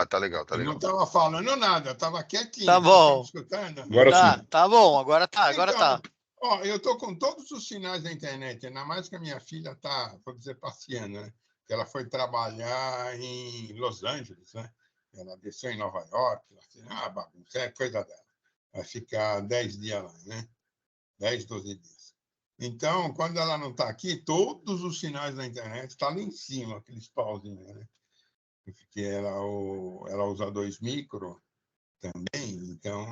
Tá legal, tá Eu legal. não estava falando nada, eu estava quietinho. Tá bom. Escutando. Agora sim. Tá bom, agora tá. Ó, eu estou com todos os sinais da internet, ainda mais que a minha filha está, vou dizer, passeando, né? Ela foi trabalhar em Los Angeles, né? Ela desceu em Nova York, bagunça, é coisa dela. Vai ficar 10 dias lá, né? 10, 12 dias. Então, quando ela não está aqui, todos os sinais da internet estão lá em cima, aqueles pauzinhos, né? Porque ela usa 2 micro também, então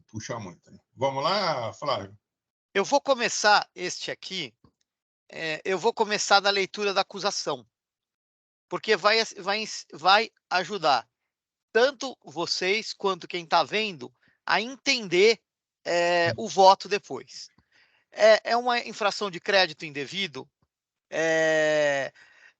puxa muito. Né? Vamos lá, Flávio? Eu vou começar este aqui. Eu vou começar da leitura da acusação, porque vai ajudar tanto vocês quanto quem está vendo a entender o voto depois. É uma infração de crédito indevido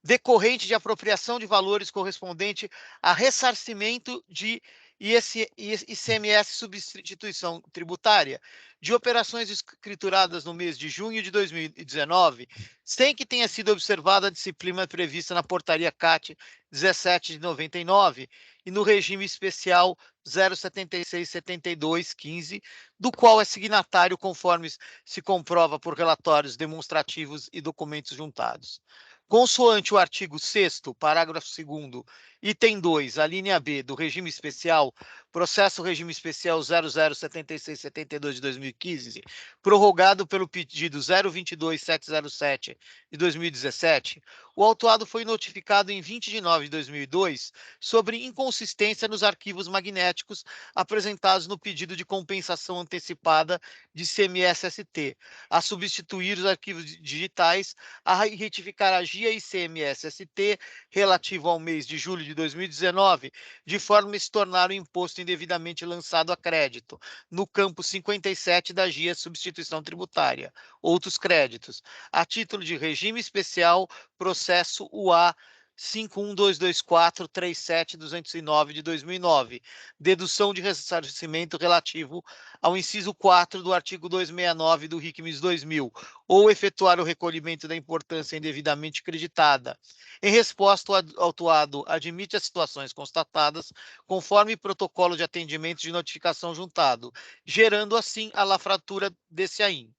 decorrente de apropriação de valores correspondente a ressarcimento de ICMS substituição tributária de operações escrituradas no mês de junho de 2019, sem que tenha sido observada a disciplina prevista na portaria CAT 17 de 99 e no regime especial 076/72/15, do qual é signatário conforme se comprova por relatórios demonstrativos e documentos juntados. Consoante o artigo 6º, parágrafo 2º, item 2, a linha B do regime especial, processo regime especial 0076/72 de 2015, prorrogado pelo pedido 022707 de 2017, o autuado foi notificado em 20 de nove de 2002 sobre inconsistência nos arquivos magnéticos apresentados no pedido de compensação antecipada de CMS-ST, a substituir os arquivos digitais, a retificar a GIA ICMS-ST relativo ao mês de julho de 2019, de forma a se tornar o imposto indevidamente lançado a crédito, no campo 57 da GIA Substituição Tributária, outros créditos, a título de regime especial, processo UA 5122437-209 de 2009, dedução de ressarcimento relativo ao inciso 4 do artigo 269 do RICMIS 2000, ou efetuar o recolhimento da importância indevidamente creditada. Em resposta, o autuado admite as situações constatadas conforme protocolo de atendimento de notificação juntado, gerando assim a lavratura desse AIM.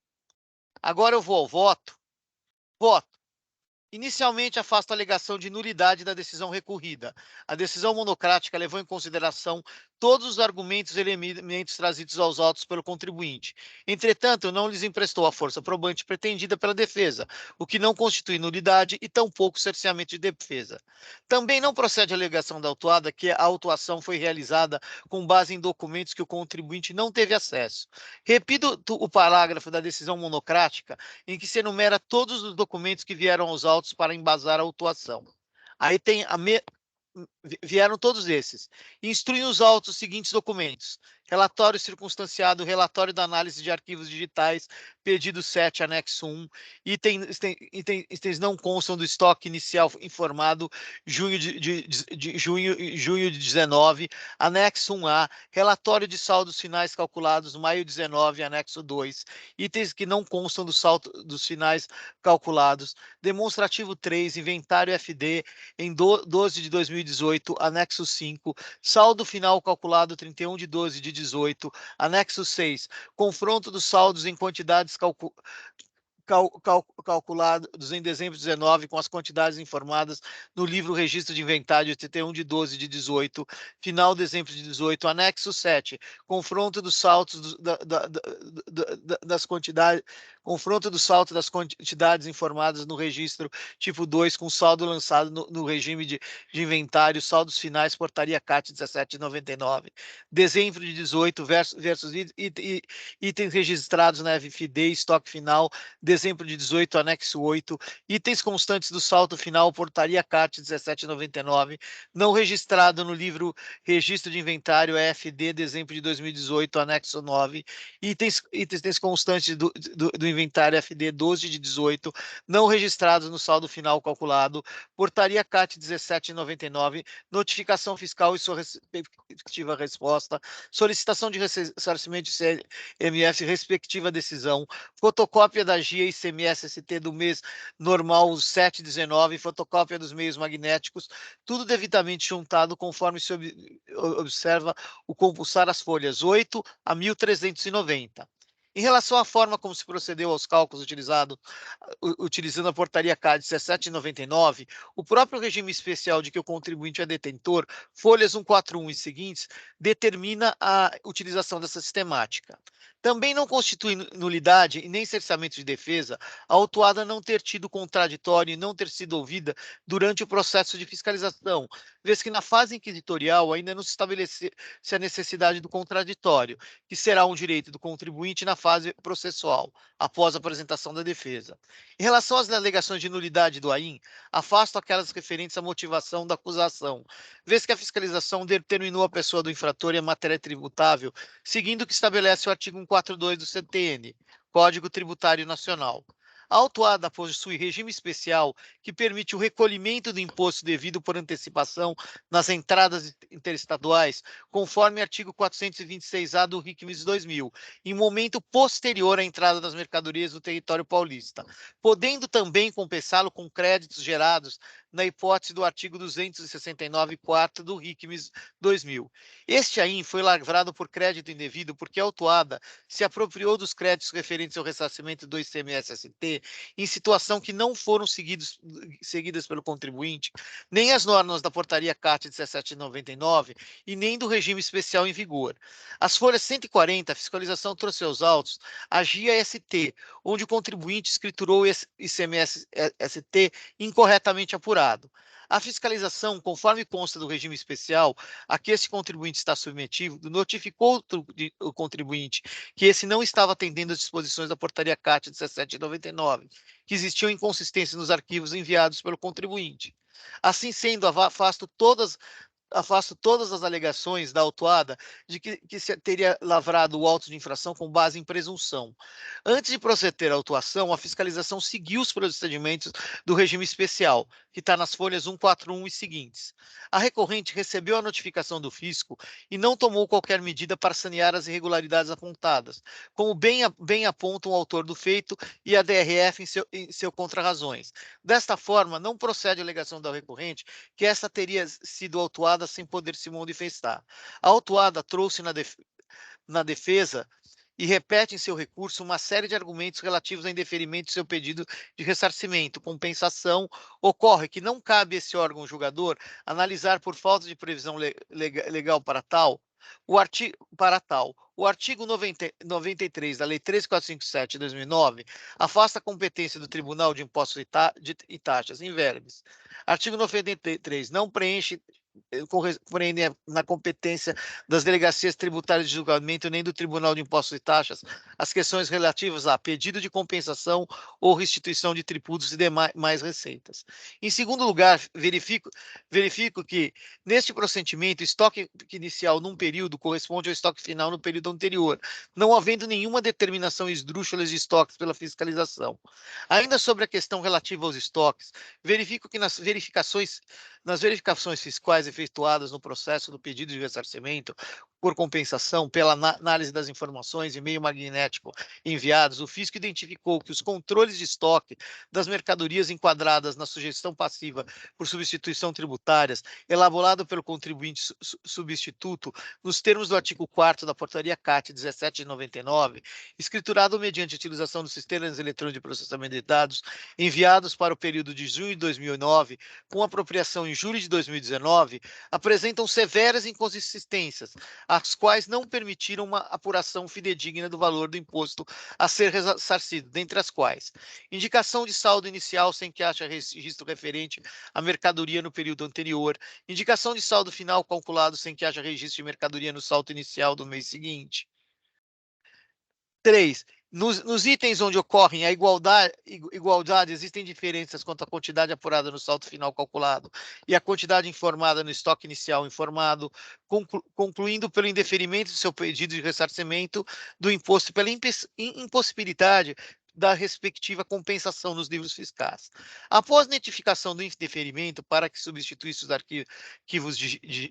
Agora eu vou ao voto. Voto. Inicialmente, afasta a alegação de nulidade da decisão recorrida. A decisão monocrática levou em consideração todos os argumentos e elementos trazidos aos autos pelo contribuinte. Entretanto, não lhes emprestou a força probante pretendida pela defesa, o que não constitui nulidade e tampouco cerceamento de defesa. Também não procede a alegação da autuada que a autuação foi realizada com base em documentos que o contribuinte não teve acesso. Repito o parágrafo da decisão monocrática em que se enumera todos os documentos que vieram aos autos para embasar a autuação. Aí tem vieram todos esses. Instruem os autos os seguintes documentos: relatório circunstanciado, relatório da análise de arquivos digitais, pedido 7, anexo 1, itens não constam do estoque inicial informado, junho de 19, anexo 1A, relatório de saldos finais calculados, maio 19, anexo 2, itens que não constam do saldo dos finais calculados, demonstrativo 3, inventário FD, em 12 de 2018, anexo 5, saldo final calculado 31 de 12 de 18, anexo 6, confronto dos saldos em quantidades calculados em dezembro de 19 com as quantidades informadas no livro Registro de Inventário de 31 de 12 de 18, final de dezembro de 18, anexo 7, confronto dos saldos das quantidades, confronto do saldo das quantidades informadas no registro tipo 2 com saldo lançado no regime de inventário, saldos finais, portaria CAT 1799, dezembro de 18 versus itens registrados na FFD, estoque final, dezembro de 18, anexo 8, itens constantes do saldo final, portaria CAT 1799, não registrado no livro Registro de Inventário EFD, dezembro de 2018, anexo 9, itens constantes do inventário FD 12 de 18, não registrados no saldo final calculado, portaria CAT 1799, notificação fiscal e sua respectiva resposta, solicitação de ressarcimento de CMF, respectiva decisão, fotocópia da GIA ICMS-ST do mês normal 7/19, fotocópia dos meios magnéticos, tudo devidamente juntado conforme se observa o compulsar as folhas 8 a 1390. Em relação à forma como se procedeu aos cálculos utilizando a portaria CAD 1799, o próprio regime especial de que o contribuinte é detentor, folhas 141 e seguintes, determina a utilização dessa sistemática. Também não constitui nulidade e nem cerceamento de defesa a autuada não ter tido contraditório e não ter sido ouvida durante o processo de fiscalização, vez que na fase inquisitorial ainda não se estabelece a necessidade do contraditório, que será um direito do contribuinte na fase processual, após a apresentação da defesa. Em relação às alegações de nulidade do AIN, afasto aquelas referentes à motivação da acusação, vez que a fiscalização determinou a pessoa do infrator em matéria tributável, seguindo o que estabelece o artigo 142 do CTN, Código Tributário Nacional. A autuada possui regime especial que permite o recolhimento do imposto devido por antecipação nas entradas interestaduais, conforme artigo 426-A do RICMS 2000, em momento posterior à entrada das mercadorias no território paulista, podendo também compensá-lo com créditos gerados na hipótese do artigo 269-4 do RICMS 2000. Este AIN foi lavrado por crédito indevido porque a autuada se apropriou dos créditos referentes ao ressarcimento do ICMS-ST em situação que não foram seguidas pelo contribuinte, nem as normas da portaria CAT 1799 e nem do regime especial em vigor. As folhas 140, a fiscalização trouxe aos autos a GIA-ST, onde o contribuinte escriturou o ICMS-ST incorretamente apurado. A fiscalização, conforme consta do regime especial a que esse contribuinte está submetido, notificou o contribuinte que esse não estava atendendo às disposições da portaria CAT 1799, que existiam inconsistências nos arquivos enviados pelo contribuinte. Assim sendo, afasto todas as alegações da autuada de que se teria lavrado o auto de infração com base em presunção. Antes de proceder à autuação, a fiscalização seguiu os procedimentos do regime especial, que está nas folhas 141 e seguintes. A recorrente recebeu a notificação do fisco e não tomou qualquer medida para sanear as irregularidades apontadas, como bem aponta o autor do feito e a DRF em seu contrarrazões. Desta forma, não procede a alegação da recorrente que esta teria sido autuada sem poder se manifestar. A autuada trouxe na defesa e repete em seu recurso uma série de argumentos relativos ao indeferimento de seu pedido de ressarcimento, compensação. Ocorre que não cabe a esse órgão julgador analisar por falta de previsão legal para tal, o artigo 93 da Lei 13457 de 2009 afasta a competência do Tribunal de Impostos e Taxas em verbes. Artigo 93 não compreende na competência das delegacias tributárias de julgamento nem do Tribunal de Impostos e Taxas as questões relativas a pedido de compensação ou restituição de tributos e demais receitas. Em segundo lugar, verifico que, neste procedimento, o estoque inicial num período corresponde ao estoque final no período anterior, não havendo nenhuma determinação esdrúxula de estoques pela fiscalização. Ainda sobre a questão relativa aos estoques, verifico que nas verificações fiscais efetuadas no processo do pedido de ressarcimento por compensação pela análise das informações e meio magnético enviados, o fisco identificou que os controles de estoque das mercadorias enquadradas na sujeição passiva por substituição tributárias, elaborado pelo contribuinte substituto, nos termos do artigo 4º da portaria CAT 1799, escriturado mediante utilização dos sistemas eletrônicos de processamento de dados enviados para o período de junho de 2009, com apropriação em julho de 2019, apresentam severas inconsistências, as quais não permitiram uma apuração fidedigna do valor do imposto a ser ressarcido, dentre as quais: indicação de saldo inicial sem que haja registro referente à mercadoria no período anterior, indicação de saldo final calculado sem que haja registro de mercadoria no saldo inicial do mês seguinte. 3. Nos itens onde ocorrem a igualdade, existem diferenças quanto à quantidade apurada no saldo final calculado e a quantidade informada no estoque inicial informado, concluindo pelo indeferimento do seu pedido de ressarcimento do imposto pela impossibilidade da respectiva compensação nos livros fiscais. Após notificação do indeferimento para que substituísse os arquivos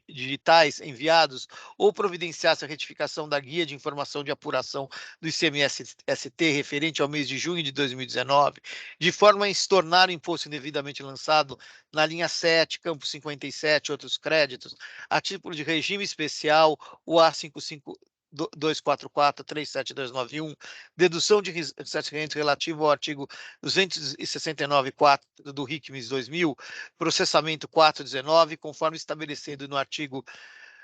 digitais enviados ou providenciasse a retificação da guia de informação de apuração do ICMS-ST referente ao mês de junho de 2019, de forma a estornar o imposto indevidamente lançado na linha 7, campo 57, outros créditos, a título de regime especial, o A55 244-37291, dedução de ressarcimento relativo ao artigo 269.4 do RICMS 2000, processamento 419, conforme estabelecido no artigo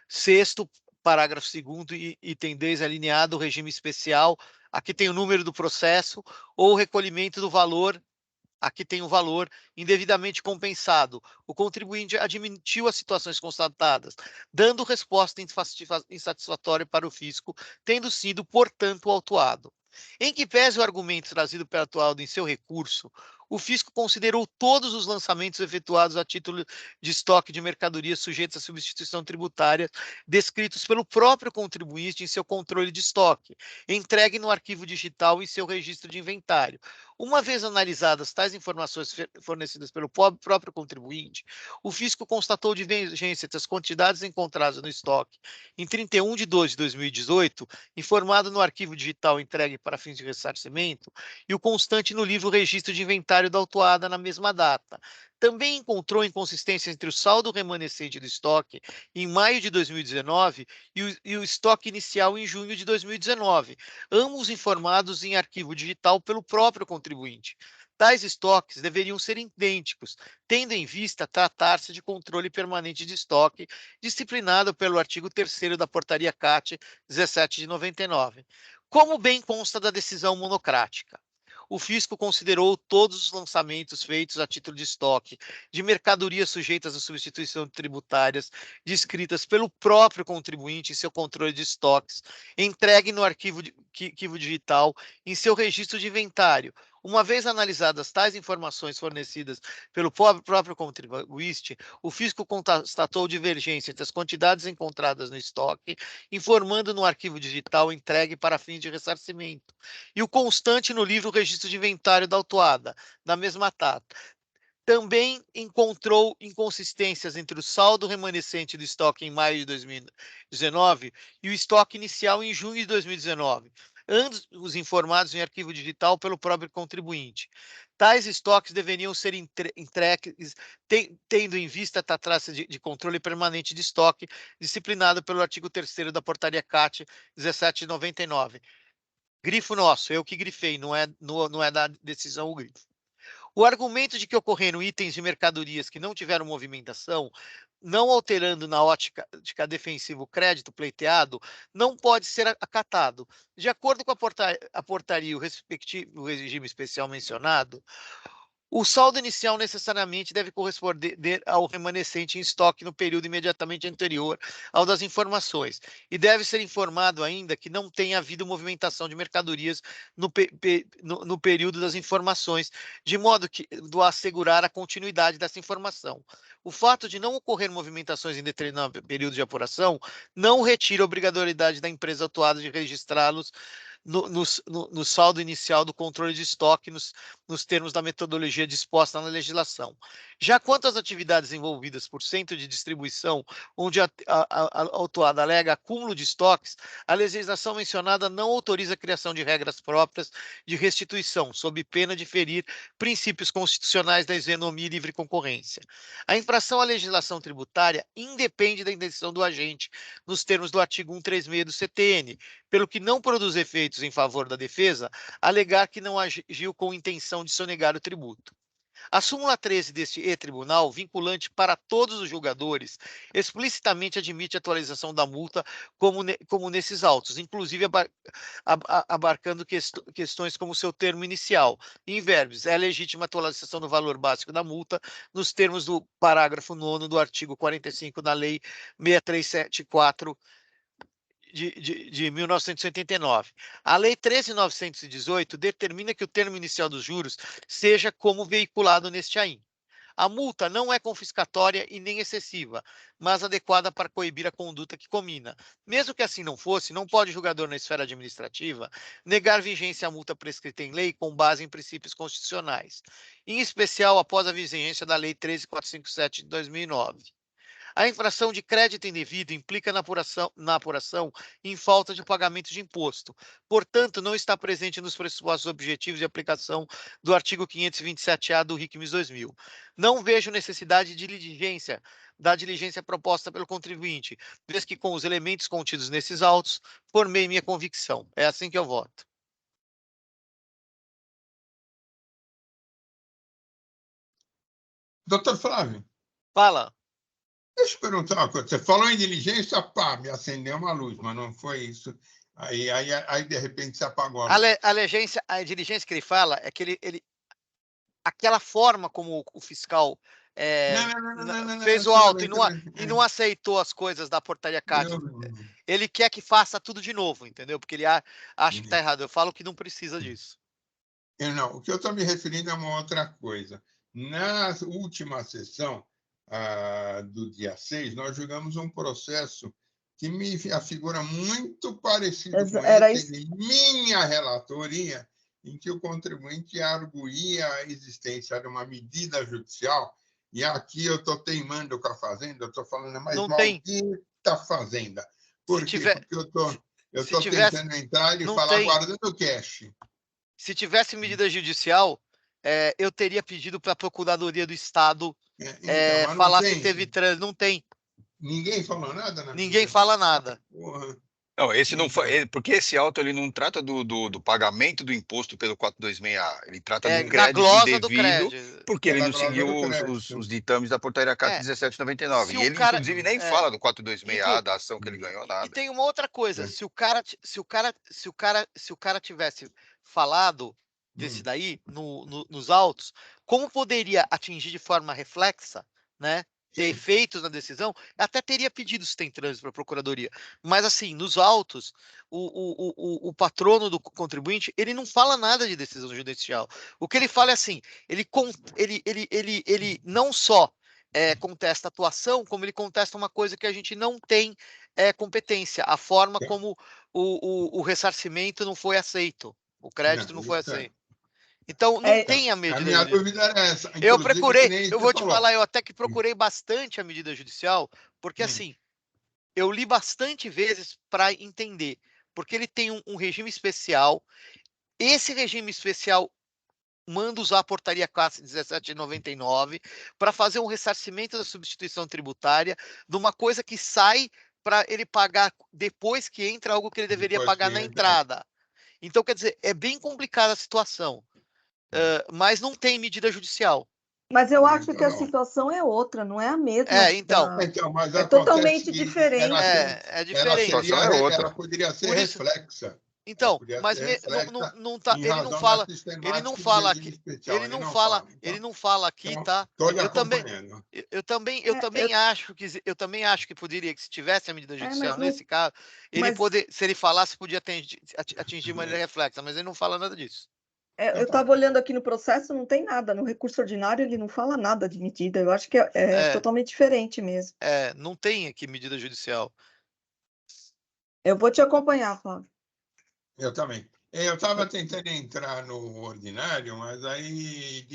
6º, parágrafo 2º, item 10, alineado ao regime especial, aqui tem o número do processo, ou o recolhimento do valor aqui tem o valor indevidamente compensado. O contribuinte admitiu as situações constatadas, dando resposta insatisfatória para o fisco, tendo sido, portanto, autuado. Em que pese o argumento trazido pelo autuado em seu recurso, o fisco considerou todos os lançamentos efetuados a título de estoque de mercadorias sujeitas à substituição tributária descritos pelo próprio contribuinte em seu controle de estoque, entregue no arquivo digital em seu registro de inventário. Uma vez analisadas tais informações fornecidas pelo próprio contribuinte, o fisco constatou divergência entre as quantidades encontradas no estoque em 31 de 2 de 2018, informado no arquivo digital entregue para fins de ressarcimento, e o constante no livro Registro de Inventário da autuada na mesma data. Também encontrou inconsistências entre o saldo remanescente do estoque em maio de 2019 e o estoque inicial em junho de 2019, ambos informados em arquivo digital pelo próprio contribuinte. Tais estoques deveriam ser idênticos, tendo em vista tratar-se de controle permanente de estoque, disciplinado pelo artigo 3º da Portaria CAT 17 de 99. Como bem consta da decisão monocrática, o fisco considerou todos os lançamentos feitos a título de estoque de mercadorias sujeitas a substituição tributárias descritas pelo próprio contribuinte em seu controle de estoques, entregue no arquivo digital em seu registro de inventário. Uma vez analisadas tais informações fornecidas pelo próprio contribuinte, o fisco constatou divergência entre as quantidades encontradas no estoque, informando no arquivo digital entregue para fins de ressarcimento, e o constante no livro Registro de Inventário da autuada, na mesma data. Também encontrou inconsistências entre o saldo remanescente do estoque em maio de 2019 e o estoque inicial em junho de 2019, ambos informados em arquivo digital pelo próprio contribuinte. Tais estoques deveriam ser entregues tendo em vista a tratar-se de controle permanente de estoque, disciplinado pelo artigo 3º da Portaria CAT 17 de 99. Grifo nosso, eu que grifei, não é da decisão o grifo. O argumento de que ocorreram itens de mercadorias que não tiveram movimentação, não alterando na ótica defensiva o crédito pleiteado, não pode ser acatado. De acordo com a portaria e o respectivo regime especial mencionado, o saldo inicial necessariamente deve corresponder ao remanescente em estoque no período imediatamente anterior ao das informações, e deve ser informado ainda que não tenha havido movimentação de mercadorias no período das informações, de modo que do assegurar a continuidade dessa informação. O fato de não ocorrer movimentações em determinado período de apuração não retira a obrigatoriedade da empresa autuada de registrá-los no saldo inicial do controle de estoque nos termos da metodologia disposta na legislação. Já quanto às atividades envolvidas por centro de distribuição, onde a autuada alega acúmulo de estoques, a legislação mencionada não autoriza a criação de regras próprias de restituição, sob pena de ferir princípios constitucionais da isonomia e livre concorrência. A infração à legislação tributária independe da intenção do agente, nos termos do artigo 136 do CTN, pelo que não produz efeitos em favor da defesa, alegar que não agiu com intenção de sonegar o tributo. A súmula 13 deste e-tribunal, vinculante para todos os julgadores, explicitamente admite a atualização da multa como nesses autos, inclusive abarcando questões como seu termo inicial. Em verbos, é legítima a atualização do valor básico da multa nos termos do parágrafo 9º do artigo 45 da Lei 6374 de 1989. A Lei 13.918 determina que o termo inicial dos juros seja como veiculado neste AIM. A multa não é confiscatória e nem excessiva, mas adequada para coibir a conduta que comina. Mesmo que assim não fosse, não pode o julgador na esfera administrativa negar vigência à multa prescrita em lei com base em princípios constitucionais, em especial após a vigência da Lei 13.457 de 2009. A infração de crédito indevido implica na apuração em falta de pagamento de imposto. Portanto, não está presente nos pressupostos objetivos de aplicação do artigo 527-A do RICMS 2000. Não vejo necessidade de da diligência proposta pelo contribuinte, vez que com os elementos contidos nesses autos, formei minha convicção. É assim que eu voto. Doutor Flávio. Fala. Deixa eu perguntar uma coisa. Você falou em diligência, pá, me acendeu uma luz, mas não foi isso. Aí de repente, se apagou a luz. A diligência que ele fala é que aquela forma como o fiscal fez o auto e não aceitou as coisas da portaria CAT, ele quer que faça tudo de novo, entendeu? Porque ele acha que está errado. Eu falo que não precisa disso. Não, o que eu estou me referindo é uma outra coisa. Na última sessão do dia 6, nós julgamos um processo que me afigura muito parecido com esse de minha relatoria, em que o contribuinte arguía a existência de uma medida judicial, e aqui eu estou teimando com a Fazenda, eu estou falando mais maldita Fazenda. Por quê? Porque eu estou tentando entrar e falar guardando cash. Se tivesse medida judicial, eu teria pedido para a Procuradoria do Estado falar se teve trânsito. Não tem. Ninguém falou nada? Ninguém fala nada. Porra. Não, esse não foi, porque esse auto ele não trata do pagamento do imposto pelo 426A, ele trata do crédito indevido, porque ele não seguiu os ditames da portaria CAT 1799. E ele, inclusive, nem fala do 426A, da ação que ele ganhou, nada. E tem uma outra coisa, se o cara tivesse falado desse daí nos autos, como poderia atingir de forma reflexa, né? Ter efeitos na decisão, até teria pedido se tem trânsito para a Procuradoria. Mas, assim, nos autos, o patrono do contribuinte, ele não fala nada de decisão judicial. O que ele fala é assim, ele não só contesta a atuação, como ele contesta uma coisa que a gente não tem competência, a forma como o ressarcimento não foi aceito, o crédito não foi aceito. Então, não tem a medida. A minha dúvida era essa. Eu procurei, eu vou te falar, eu até que procurei bastante a medida judicial, porque assim, eu li bastante vezes para entender, porque ele tem um regime especial, esse regime especial manda usar a portaria CAT 1799 para fazer um ressarcimento da substituição tributária de uma coisa que sai para ele pagar depois que entra algo que ele deveria pagar na entrada. Então, quer dizer, é bem complicada a situação. Mas não tem medida judicial. Mas eu acho que a situação é outra, não é a mesma. Então, mas é totalmente diferente. É diferente. Ela poderia ser reflexa. Então, mas não tá, ele não fala aqui, então, tá? Eu também acho que poderia, que se tivesse a medida judicial nesse caso, se ele falasse, podia atingir de maneira reflexa, mas ele não fala nada disso. Eu estava olhando aqui no processo, não tem nada. No recurso ordinário, ele não fala nada de medida. Eu acho que é totalmente diferente mesmo. Não tem aqui medida judicial. Eu vou te acompanhar, Flávio. Eu também. Eu estava tentando entrar no ordinário, mas aí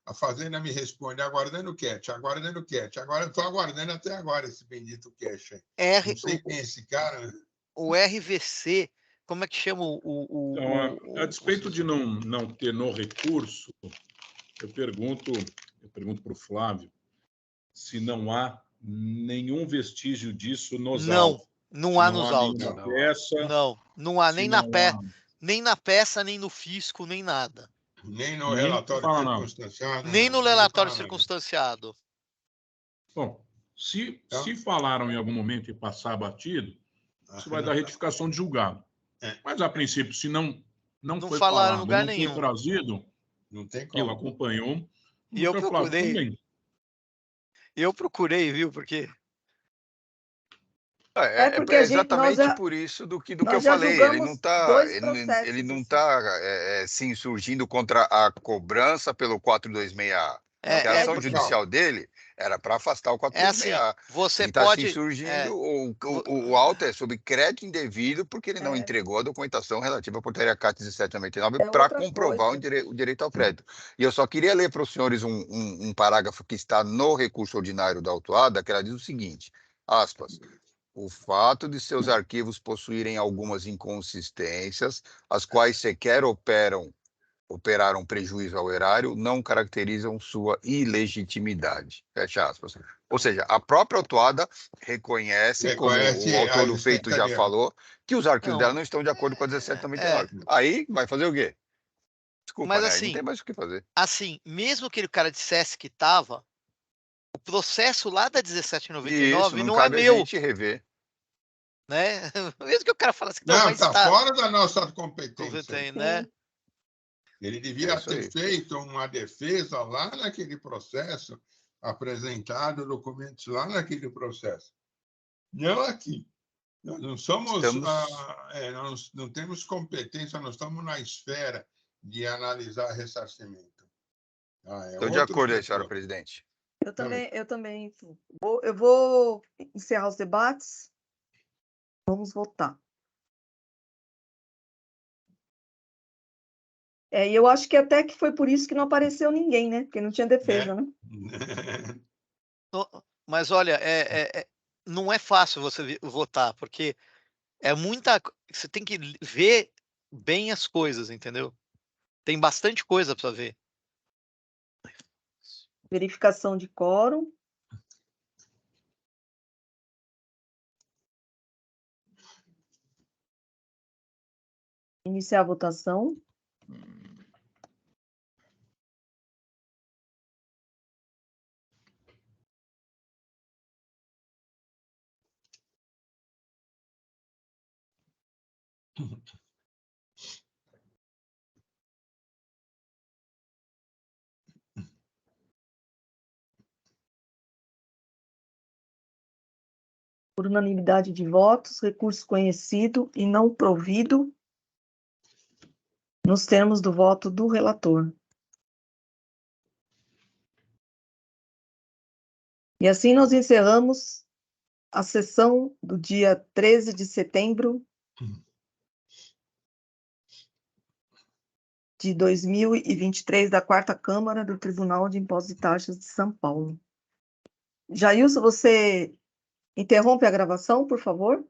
a Fazenda me responde, aguardando cash. Agora eu estou aguardando até agora esse bendito cash. Não sei quem é esse cara. O RVC... Como é que chama Então, a despeito de não ter no recurso, eu pergunto para o Flávio se não há nenhum vestígio disso nos autos. Não há nos autos. Não há nem na peça, nem no fisco, nem nada. Nem no relatório circunstanciado. Nem no relatório circunstanciado. Bom, se falaram em algum momento e passar batido, isso vai dar retificação de julgado. Mas, a princípio, se não foi falado, lugar não nenhum. foi trazido, não tem como. Eu acompanhou. E eu procurei. Eu procurei, viu? Porque... porque exatamente por isso do que eu falei. Ele não está se insurgindo contra a cobrança pelo 426A. A ação judicial dele era para afastar o 426A. Você ele pode... se insurgindo, o auto é sobre crédito indevido porque ele não entregou a documentação relativa à portaria CAT 1799 para comprovar o direito ao crédito. E eu só queria ler para os senhores um parágrafo que está no recurso ordinário da autuada, que ela diz o seguinte, aspas, o fato de seus arquivos possuírem algumas inconsistências, as quais sequer operaram prejuízo ao erário, não caracterizam sua ilegitimidade. Fecha aspas. Ou seja, a própria autuada reconhece, como o autor do feito já falou, que os arquivos dela não estão de acordo com a 1799. Aí vai fazer o quê? Desculpa, mas, né? assim, não tem mais o que fazer. Assim, mesmo que o cara dissesse que estava, o processo lá da 1799 Isso, não é meu. A gente rever. Né? Mesmo que o cara falasse que não, está fora da nossa competência. Né? Ele devia ter feito uma defesa lá naquele processo, apresentado documentos lá naquele processo. Não aqui. Nós não somos, nós não temos competência, nós estamos na esfera de analisar ressarcimento. Estou de acordo aí, senhora presidente. Eu também. Eu vou encerrar os debates. Vamos votar. E eu acho que até que foi por isso que não apareceu ninguém, né? Porque não tinha defesa, né? Mas olha, não é fácil você votar, porque você tem que ver bem as coisas, entendeu? Tem bastante coisa para ver. Verificação de quórum. Iniciar a votação. Por unanimidade de votos, recurso conhecido e não provido nos termos do voto do relator. E assim nós encerramos a sessão do dia 13 de setembro de 2023 da 4ª Câmara do Tribunal de Impostos e Taxas de São Paulo. Jailson, você interrompe a gravação, por favor?